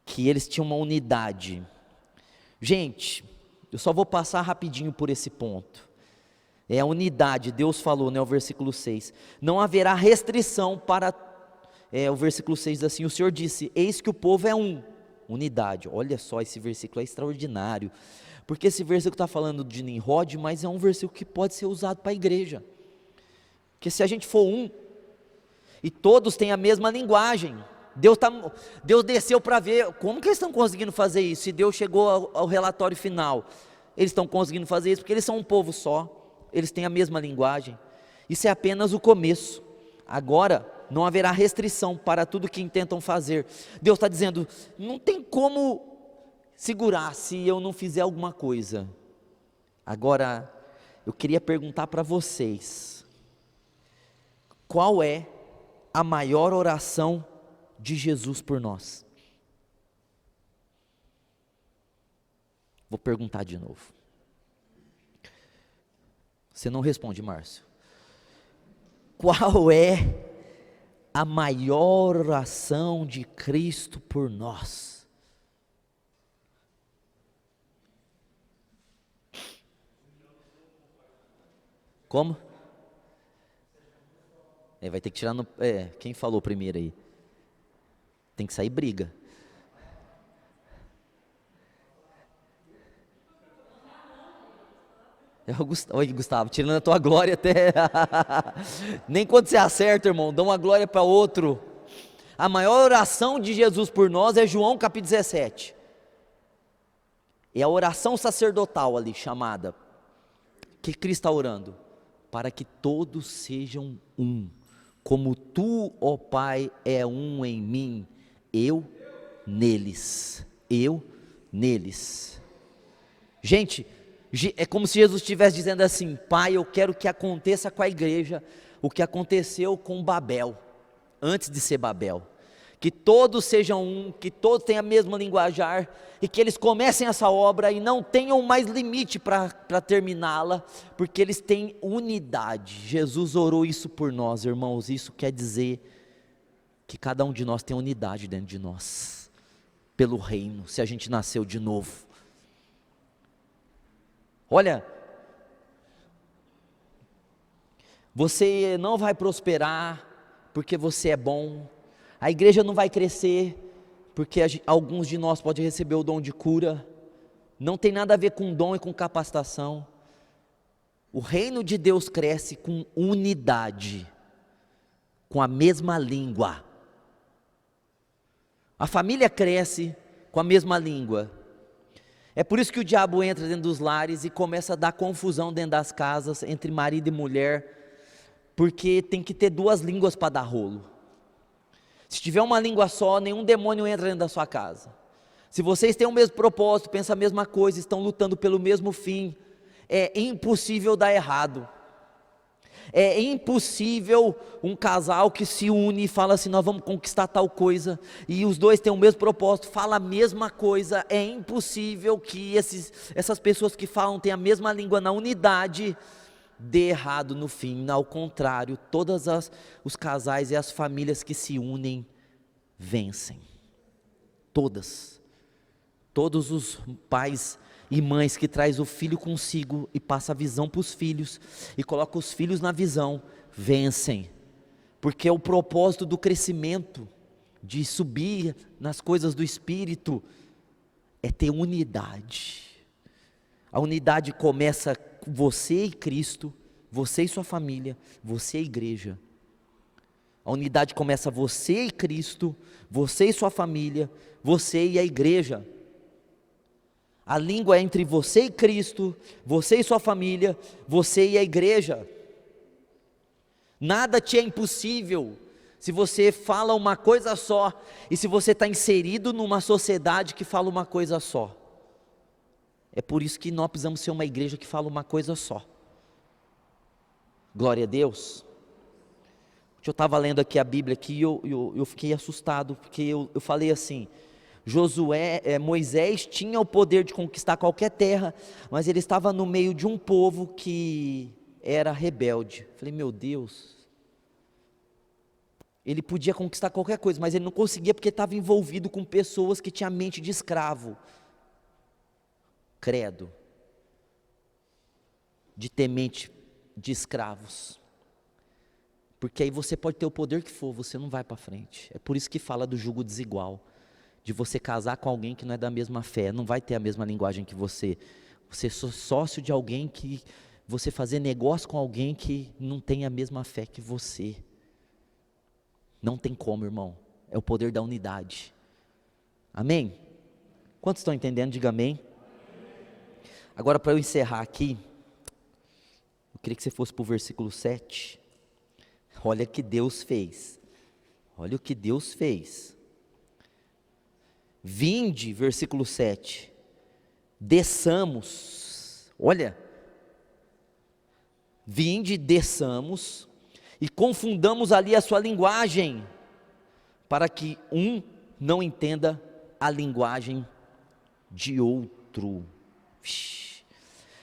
que eles tinham uma unidade. Gente, eu só vou passar rapidinho por esse ponto, é a unidade. Deus falou, né, o versículo 6, não haverá restrição para, o versículo 6 diz assim, o Senhor disse, eis que o povo é um, unidade. Olha só, esse versículo é extraordinário, porque esse versículo está falando de Nimrod, mas é um versículo que pode ser usado para a igreja, porque se a gente for um, e todos têm a mesma linguagem, Deus desceu para ver, como que eles estão conseguindo fazer isso, e Deus chegou ao relatório final, eles estão conseguindo fazer isso, porque eles são um povo só, eles têm a mesma linguagem, isso é apenas o começo. Agora, não haverá restrição para tudo que intentam fazer. Deus está dizendo, não tem como segurar se eu não fizer alguma coisa. Agora, eu queria perguntar para vocês, qual é a maior oração de Jesus por nós? Vou perguntar de novo. Você não responde, Márcio. Qual é a maior oração de Cristo por nós? Como? Vai ter que tirar no... quem falou primeiro aí? Tem que sair briga. Oi, Gustavo, tirando a tua glória até. Nem quando você acerta, irmão, dá uma glória para outro. A maior oração de Jesus por nós é João capítulo 17. É a oração sacerdotal ali chamada. Que Cristo está orando? Para que todos sejam um. Como tu, ó Pai, é um em mim, eu neles. Eu neles. Gente, é como se Jesus estivesse dizendo assim, Pai, eu quero que aconteça com a igreja o que aconteceu com Babel, antes de ser Babel, que todos sejam um, que todos tenham a mesma linguajar, e que eles comecem essa obra e não tenham mais limite para terminá-la, porque eles têm unidade. Jesus orou isso por nós, irmãos. Isso quer dizer que cada um de nós tem unidade dentro de nós, pelo reino, se a gente nasceu de novo. Olha, você não vai prosperar porque você é bom, a igreja não vai crescer porque alguns de nós podem receber o dom de cura, não tem nada a ver com dom e com capacitação. O reino de Deus cresce com unidade, com a mesma língua. A família cresce com a mesma língua. É por isso que o diabo entra dentro dos lares e começa a dar confusão dentro das casas, entre marido e mulher, porque tem que ter duas línguas para dar rolo. Se tiver uma língua só, nenhum demônio entra dentro da sua casa. Se vocês têm o mesmo propósito, pensam a mesma coisa, estão lutando pelo mesmo fim, é impossível dar errado. É impossível um casal que se une e fala assim, nós vamos conquistar tal coisa, e os dois têm o mesmo propósito, falam a mesma coisa. É impossível que essas pessoas que falam, têm a mesma língua na unidade, dê errado no fim. Ao contrário, todos os casais e as famílias que se unem, vencem. Todos os pais e mães que traz o filho consigo e passa a visão para os filhos, e coloca os filhos na visão, vencem, porque é o propósito do crescimento. de subir nas coisas do Espírito, é ter unidade. A unidade começa com você e Cristo, você e sua família, você e a igreja. A unidade começa você e Cristo, você e sua família, você e a igreja. A língua é entre você e Cristo, você e sua família, você e a igreja. Nada te é impossível se você fala uma coisa só e se você está inserido numa sociedade que fala uma coisa só. É por isso que nós precisamos ser uma igreja que fala uma coisa só. Glória a Deus. Eu estava lendo aqui a Bíblia aqui, e eu fiquei assustado, porque eu falei assim, Moisés tinha o poder de conquistar qualquer terra, mas ele estava no meio de um povo que era rebelde. Falei, meu Deus, ele podia conquistar qualquer coisa, mas ele não conseguia porque estava envolvido com pessoas que tinham mente de escravo. Credo, de ter mente de escravos. Porque aí você pode ter o poder que for, você não vai para frente. É por isso que fala do jugo desigual, de você casar com alguém que não é da mesma fé, não vai ter a mesma linguagem que você. Você é sócio de alguém que, você fazer negócio com alguém que não tem a mesma fé que você. Não tem como, irmão. É o poder da unidade. Amém? Quantos estão entendendo? Diga amém. Agora, para eu encerrar aqui, eu queria que você fosse para o versículo 7. Olha o que Deus fez. Olha o que Deus fez. Vinde, versículo 7. Desçamos. Olha. Vinde, desçamos e confundamos ali a sua linguagem, para que um não entenda a linguagem de outro.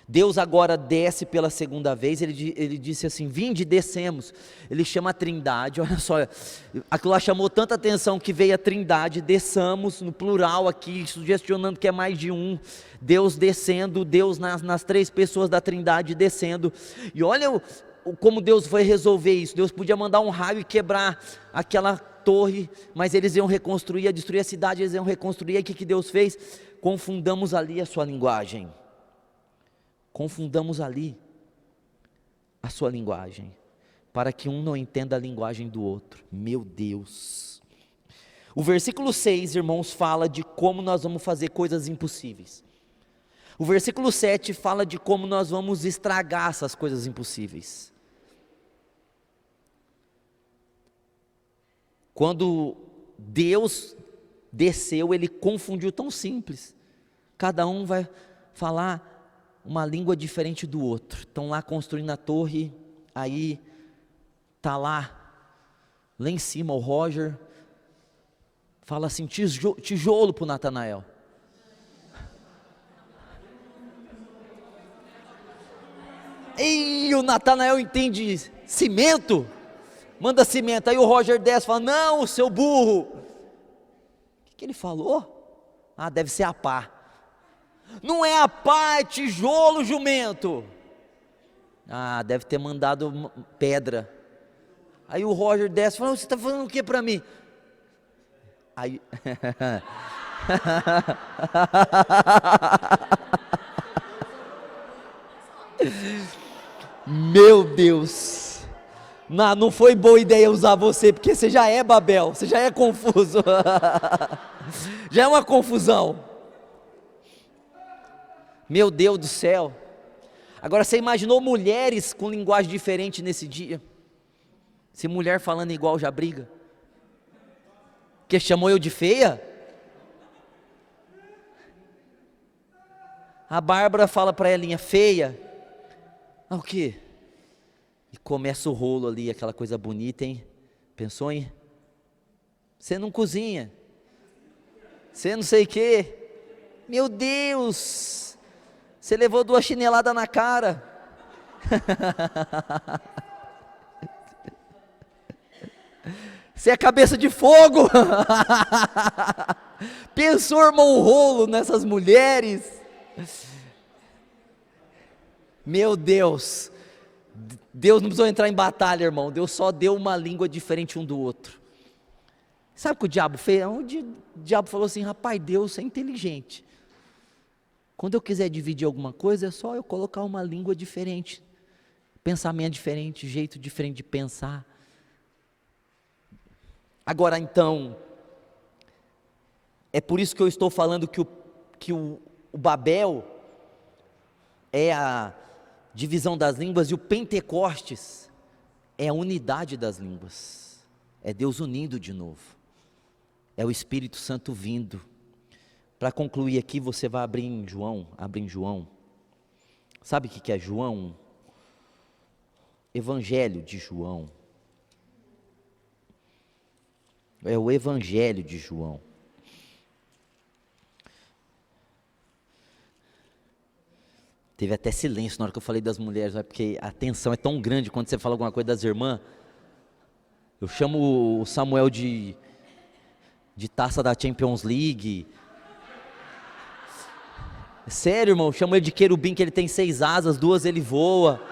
Deus agora desce pela segunda vez, ele disse assim, vinde, descemos. Ele chama a trindade, olha só, aquilo lá chamou tanta atenção que veio a trindade, desçamos no plural aqui, sugestionando que é mais de um, Deus descendo, Deus nas três pessoas da trindade descendo, e olha como Deus foi resolver isso. Deus podia mandar um raio e quebrar aquela torre, mas eles iam reconstruir, ia destruir a cidade, eles iam reconstruir. E o que Deus fez? Confundamos ali a sua linguagem. Confundamos ali a sua linguagem, para que um não entenda a linguagem do outro. Meu Deus. O versículo 6, irmãos, fala de como nós vamos fazer coisas impossíveis. O versículo 7 fala de como nós vamos estragar essas coisas impossíveis. Quando Deus desceu, Ele confundiu tão simples. Cada um vai falar uma língua diferente do outro. Estão lá construindo a torre, aí está lá em cima o Roger, fala assim, tijolo para o Natanael. E o Natanael entende cimento, manda cimento, aí o Roger desce e fala, não, seu burro. O que ele falou? Ah, deve ser a pá. Não é a pá, é tijolo, jumento. Ah, deve ter mandado pedra. Aí o Roger desce e fala, você está falando o que para mim? Aí... Meu Deus, não foi boa ideia usar você, porque você já é Babel, você já é confuso, já é uma confusão. Meu Deus do céu. Agora você imaginou mulheres com linguagem diferente nesse dia? Se mulher falando igual já briga, que chamou eu de feia? A Bárbara fala para Elinha, feia. Ah, o quê? E começa o rolo ali, aquela coisa bonita, hein? Pensou, hein? Você não cozinha, você não sei o quê. Meu Deus, você levou 2 chineladas na cara. Você é cabeça de fogo. Pensou, irmão, um rolo nessas mulheres. Meu Deus, Deus não precisou entrar em batalha, irmão. Deus só deu uma língua diferente um do outro. Sabe o que o diabo fez? O diabo falou assim: rapaz, Deus é inteligente. Quando eu quiser dividir alguma coisa, é só eu colocar uma língua diferente, pensamento diferente, jeito diferente de pensar. Agora então, é por isso que eu estou falando que o Babel é a divisão das línguas e o Pentecostes é a unidade das línguas. É Deus unindo de novo. É o Espírito Santo vindo. Para concluir aqui, você vai abrir em João. Sabe o que é João? Evangelho de João. É o Evangelho de João. Teve até silêncio na hora que eu falei das mulheres, porque a tensão é tão grande quando você fala alguma coisa das irmãs. Eu chamo o Samuel de taça da Champions League. Sério, irmão, chamo ele de querubim, que ele tem 6 asas, 2 ele voa.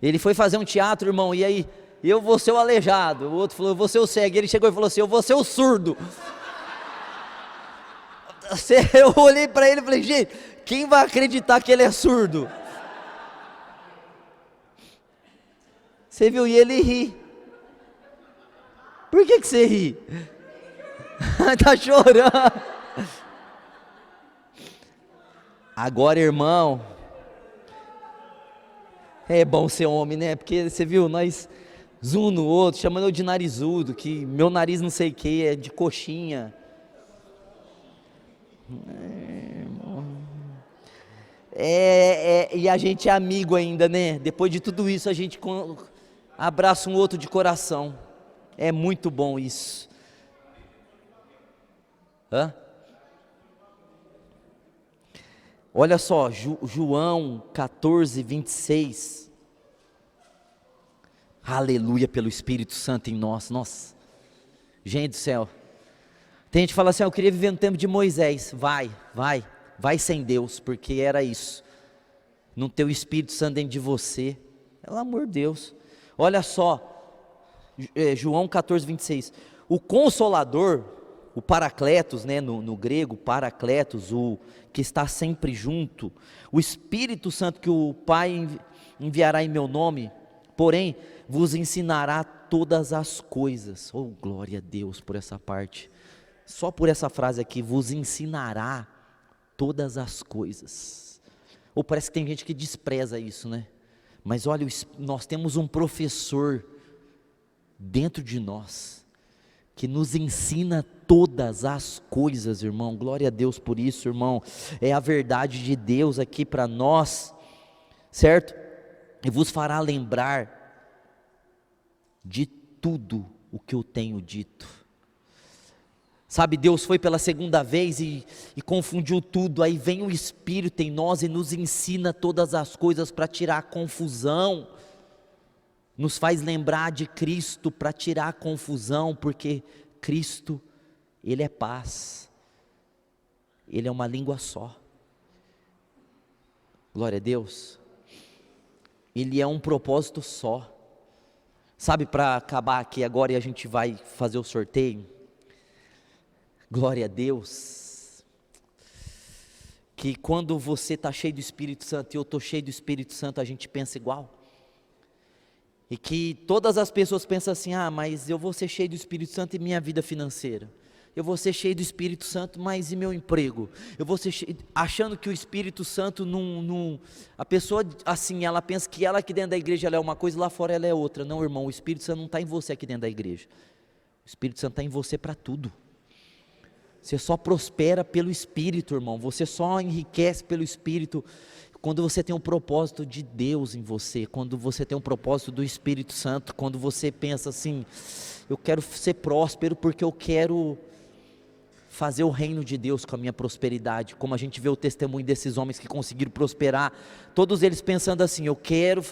Ele foi fazer um teatro, irmão, e aí, eu vou ser o aleijado. O outro falou, eu vou ser o cego. Ele chegou e falou assim, eu vou ser o surdo. Eu olhei para ele e falei, gente, quem vai acreditar que ele é surdo? Você viu? E ele ri. Por que você ri? Está chorando. Agora, irmão, é bom ser homem, né? Porque você viu, nós zoom no outro, chamando eu de narizudo, que meu nariz não sei o que, é de coxinha. E a gente é amigo ainda, né? Depois de tudo isso, a gente abraça um outro de coração. É muito bom isso. Olha só, João 14, 26. Aleluia pelo Espírito Santo em nós. Nossa, gente do céu. Tem gente que fala assim, eu queria viver no tempo de Moisés. Vai sem Deus, porque era isso. Não ter o Espírito Santo dentro de você. Pelo amor de Deus. Olha só, João 14, 26. O Consolador, o Paracletos, né, no grego, Paracletos, o que está sempre junto, o Espírito Santo que o Pai enviará em meu nome, porém, vos ensinará todas as coisas. Oh, glória a Deus por essa parte. Só por essa frase aqui, vos ensinará todas as coisas. Ou parece que tem gente que despreza isso, né? Mas olha, nós temos um professor dentro de nós, que nos ensina todas as coisas, irmão. Glória a Deus por isso, irmão. É a verdade de Deus aqui para nós, certo? E vos fará lembrar de tudo o que eu tenho dito. Sabe, Deus foi pela segunda vez e confundiu tudo. Aí vem o Espírito em nós e nos ensina todas as coisas para tirar a confusão. Nos faz lembrar de Cristo para tirar a confusão, porque Cristo, Ele é paz. Ele é uma língua só. Glória a Deus. Ele é um propósito só. Sabe, para acabar aqui agora e a gente vai fazer o sorteio. Glória a Deus. Que quando você está cheio do Espírito Santo e eu estou cheio do Espírito Santo, a gente pensa igual. E que todas as pessoas pensam assim, mas eu vou ser cheio do Espírito Santo e minha vida financeira. Eu vou ser cheio do Espírito Santo, mas e meu emprego? Eu vou ser cheio, achando que o Espírito Santo a pessoa assim, ela pensa que ela aqui dentro da igreja ela é uma coisa, lá fora ela é outra. Não, irmão, o Espírito Santo não está em você aqui dentro da igreja. O Espírito Santo está em você para tudo. Você só prospera pelo Espírito, irmão. Você só enriquece pelo Espírito quando você tem um propósito de Deus em você, quando você tem um propósito do Espírito Santo, quando você pensa assim, eu quero ser próspero porque eu quero fazer o reino de Deus com a minha prosperidade, como a gente vê o testemunho desses homens que conseguiram prosperar, todos eles pensando assim, eu quero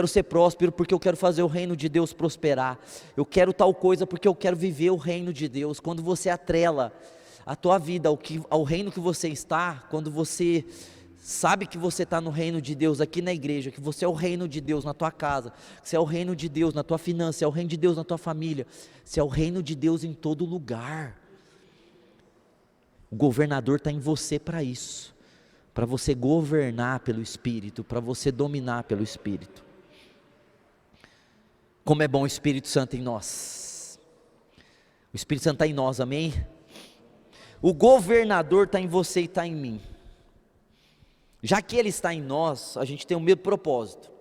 ser próspero porque eu quero fazer o reino de Deus prosperar, eu quero tal coisa porque eu quero viver o reino de Deus. Quando você atrela a tua vida ao reino que você está, quando você sabe que você está no reino de Deus aqui na igreja, que você é o reino de Deus na tua casa, que você é o reino de Deus na tua finança, é o reino de Deus na tua família, você é o reino de Deus em todo lugar. O governador está em você para isso, para você governar pelo Espírito, para você dominar pelo Espírito. Como é bom o Espírito Santo em nós. O Espírito Santo está em nós, amém? O governador está em você e está em mim. Já que Ele está em nós, a gente tem o mesmo propósito.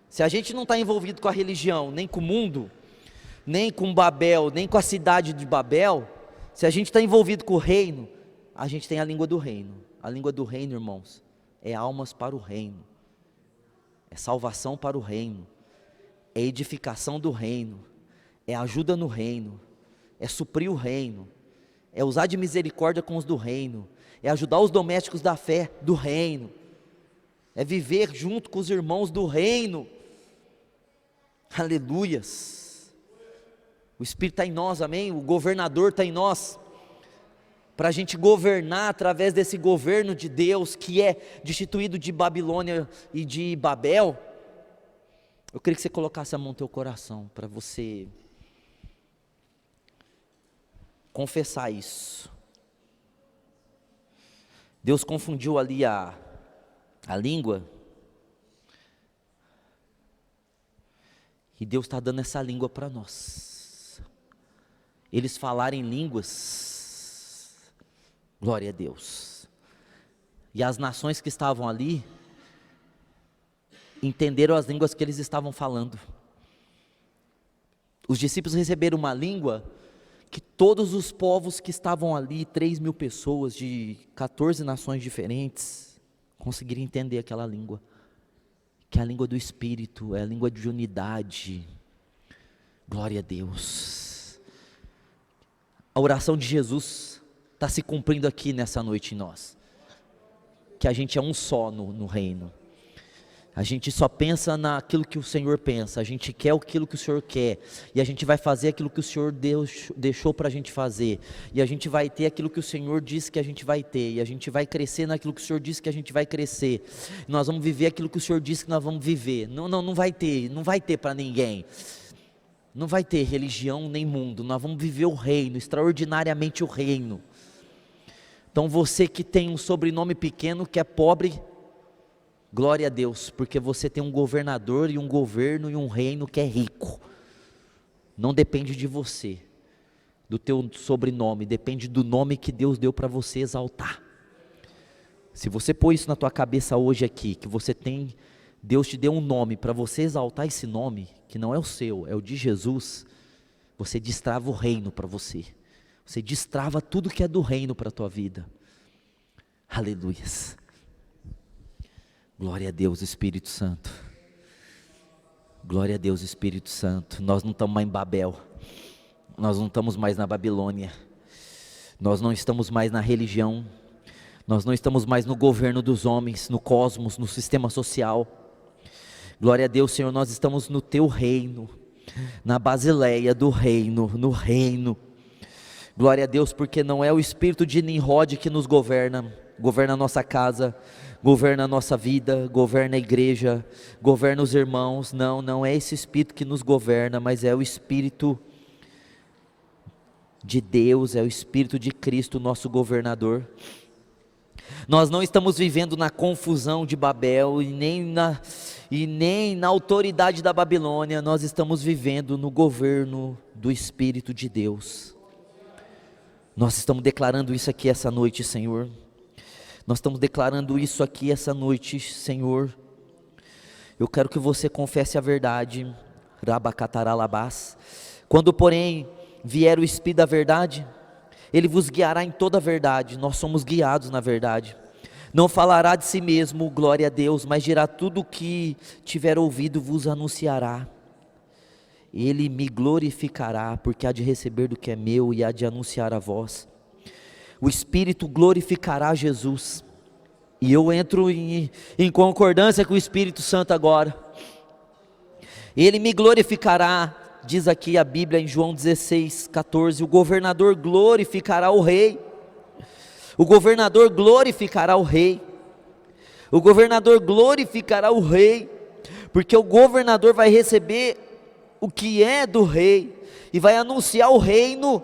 Se a gente não está envolvido com a religião, nem com o mundo, nem com Babel, nem com a cidade de Babel, se a gente está envolvido com o reino, a gente tem a língua do reino. A língua do reino, irmãos, é almas para o reino, é salvação para o reino, é edificação do reino, é ajuda no reino, é suprir o reino, é usar de misericórdia com os do reino, é ajudar os domésticos da fé do reino, é viver junto com os irmãos do reino. Aleluias. O Espírito está em nós, amém? O governador está em nós, para a gente governar através desse governo de Deus, que é destituído de Babilônia e de Babel. Eu queria que você colocasse a mão no teu coração, para você confessar isso. Deus confundiu ali a língua, e Deus está dando essa língua para nós. Eles falarem línguas, glória a Deus, e as nações que estavam ali, entenderam as línguas que eles estavam falando. Os discípulos receberam uma língua, que todos os povos que estavam ali, 3.000 pessoas de 14 nações diferentes, conseguiram entender aquela língua, que é a língua do Espírito, é a língua de unidade. Glória a Deus. A oração de Jesus está se cumprindo aqui nessa noite em nós, que a gente é um só no reino. A gente só pensa naquilo que o Senhor pensa, a gente quer aquilo que o Senhor quer, e a gente vai fazer aquilo que o Senhor deixou para a gente fazer, e a gente vai ter aquilo que o Senhor disse que a gente vai ter, e a gente vai crescer naquilo que o Senhor disse que a gente vai crescer, nós vamos viver aquilo que o Senhor disse que nós vamos viver. Não vai ter para ninguém, não vai ter religião nem mundo, nós vamos viver o reino, extraordinariamente o reino. Então você que tem um sobrenome pequeno, que é pobre, glória a Deus, porque você tem um governador e um governo e um reino que é rico. Não depende de você, do teu sobrenome, depende do nome que Deus deu para você exaltar. Se você pôr isso na tua cabeça hoje aqui, que você tem, Deus te deu um nome para você exaltar esse nome, que não é o seu, é o de Jesus, você destrava o reino para você. Você destrava tudo que é do reino para a tua vida. Aleluias. Glória a Deus, Espírito Santo. Glória a Deus, Espírito Santo. Nós não estamos mais em Babel, nós não estamos mais na Babilônia, nós não estamos mais na religião, nós não estamos mais no governo dos homens, no cosmos, no sistema social. Glória a Deus, Senhor, nós estamos no teu reino, na basileia do reino, no reino. Glória a Deus, porque não é o espírito de Nimrod que nos governa, governa a nossa casa, governa a nossa vida, governa a igreja, governa os irmãos. Não é esse espírito que nos governa, mas é o Espírito de Deus, é o Espírito de Cristo, nosso governador. Nós não estamos vivendo na confusão de Babel e nem na autoridade da Babilônia, nós estamos vivendo no governo do Espírito de Deus. Nós estamos declarando isso aqui essa noite, Senhor. Nós estamos declarando isso aqui essa noite, Senhor. Eu quero que você confesse a verdade. Rabacataralabás. Quando, porém, vier o Espírito da verdade, Ele vos guiará em toda a verdade. Nós somos guiados na verdade. Não falará de si mesmo, glória a Deus, mas dirá tudo o que tiver ouvido, vos anunciará. Ele me glorificará, porque há de receber do que é meu e há de anunciar a vós. O Espírito glorificará Jesus, e eu entro em concordância com o Espírito Santo agora. Ele me glorificará, diz aqui a Bíblia em João 16, 14, o governador glorificará o rei. O governador glorificará o rei. O governador glorificará o rei, porque o governador vai receber o que é do rei e vai anunciar o reino,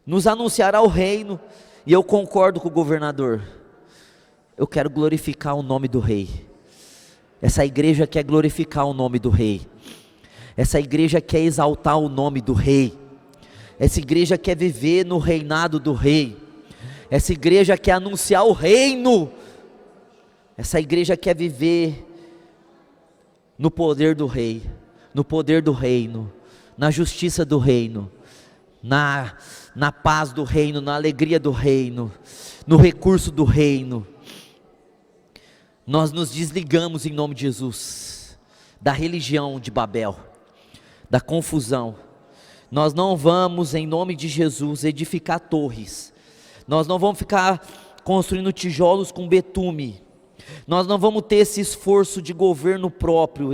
nos anunciará o reino. E eu concordo com o governador. Eu quero glorificar o nome do rei. Essa igreja quer glorificar o nome do rei. Essa igreja quer exaltar o nome do rei. Essa igreja quer viver no reinado do rei. Essa igreja quer anunciar o reino. Essa igreja quer viver no poder do rei, no poder do reino, na justiça do reino, na paz do reino, na alegria do reino, no recurso do reino. Nós nos desligamos em nome de Jesus da religião de Babel, da confusão. Nós não vamos em nome de Jesus edificar torres. Nós não vamos ficar construindo tijolos com betume. Nós não vamos ter esse esforço de governo próprio,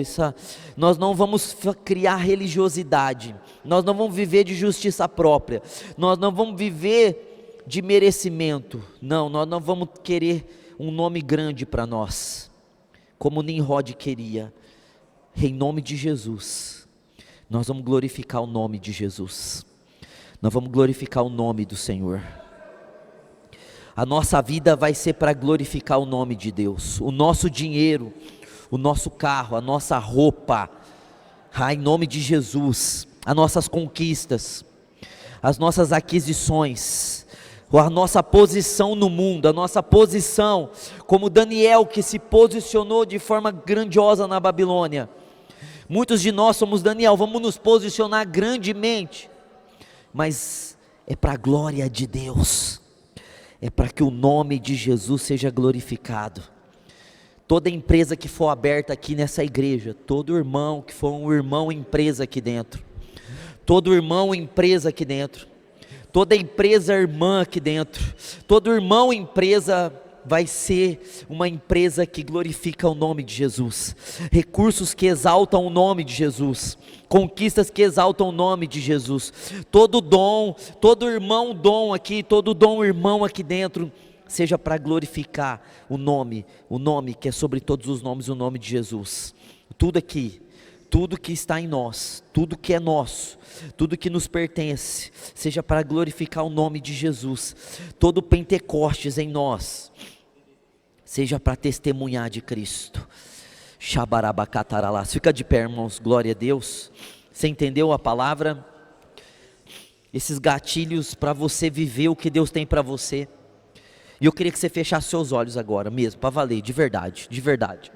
nós não vamos criar religiosidade, nós não vamos viver de justiça própria, nós não vamos viver de merecimento, não, nós não vamos querer um nome grande para nós, como Nimrod queria. Em nome de Jesus, nós vamos glorificar o nome de Jesus, nós vamos glorificar o nome do Senhor. A nossa vida vai ser para glorificar o nome de Deus. O nosso dinheiro, o nosso carro, a nossa roupa, em nome de Jesus, as nossas conquistas, as nossas aquisições, a nossa posição no mundo, a nossa posição, como Daniel que se posicionou de forma grandiosa na Babilônia. Muitos de nós somos Daniel, vamos nos posicionar grandemente, mas é para a glória de Deus. É para que o nome de Jesus seja glorificado. Toda empresa que for aberta aqui nessa igreja, todo irmão que for um irmão empresa aqui dentro, todo irmão empresa aqui dentro, toda empresa irmã aqui dentro, todo irmão empresa vai ser uma empresa que glorifica o nome de Jesus, recursos que exaltam o nome de Jesus, conquistas que exaltam o nome de Jesus, todo dom, todo irmão dom aqui, todo dom irmão aqui dentro, seja para glorificar o nome que é sobre todos os nomes, o nome de Jesus. Tudo aqui, tudo que está em nós, tudo que é nosso, tudo que nos pertence, seja para glorificar o nome de Jesus. Todo Pentecostes em nós, seja para testemunhar de Cristo. Xabarabacataralás. Fica de pé, irmãos, glória a Deus. Você entendeu a palavra? Esses gatilhos para você viver o que Deus tem para você. E eu queria que você fechasse seus olhos agora mesmo, para valer, de verdade, de verdade.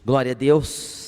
Glória a Deus.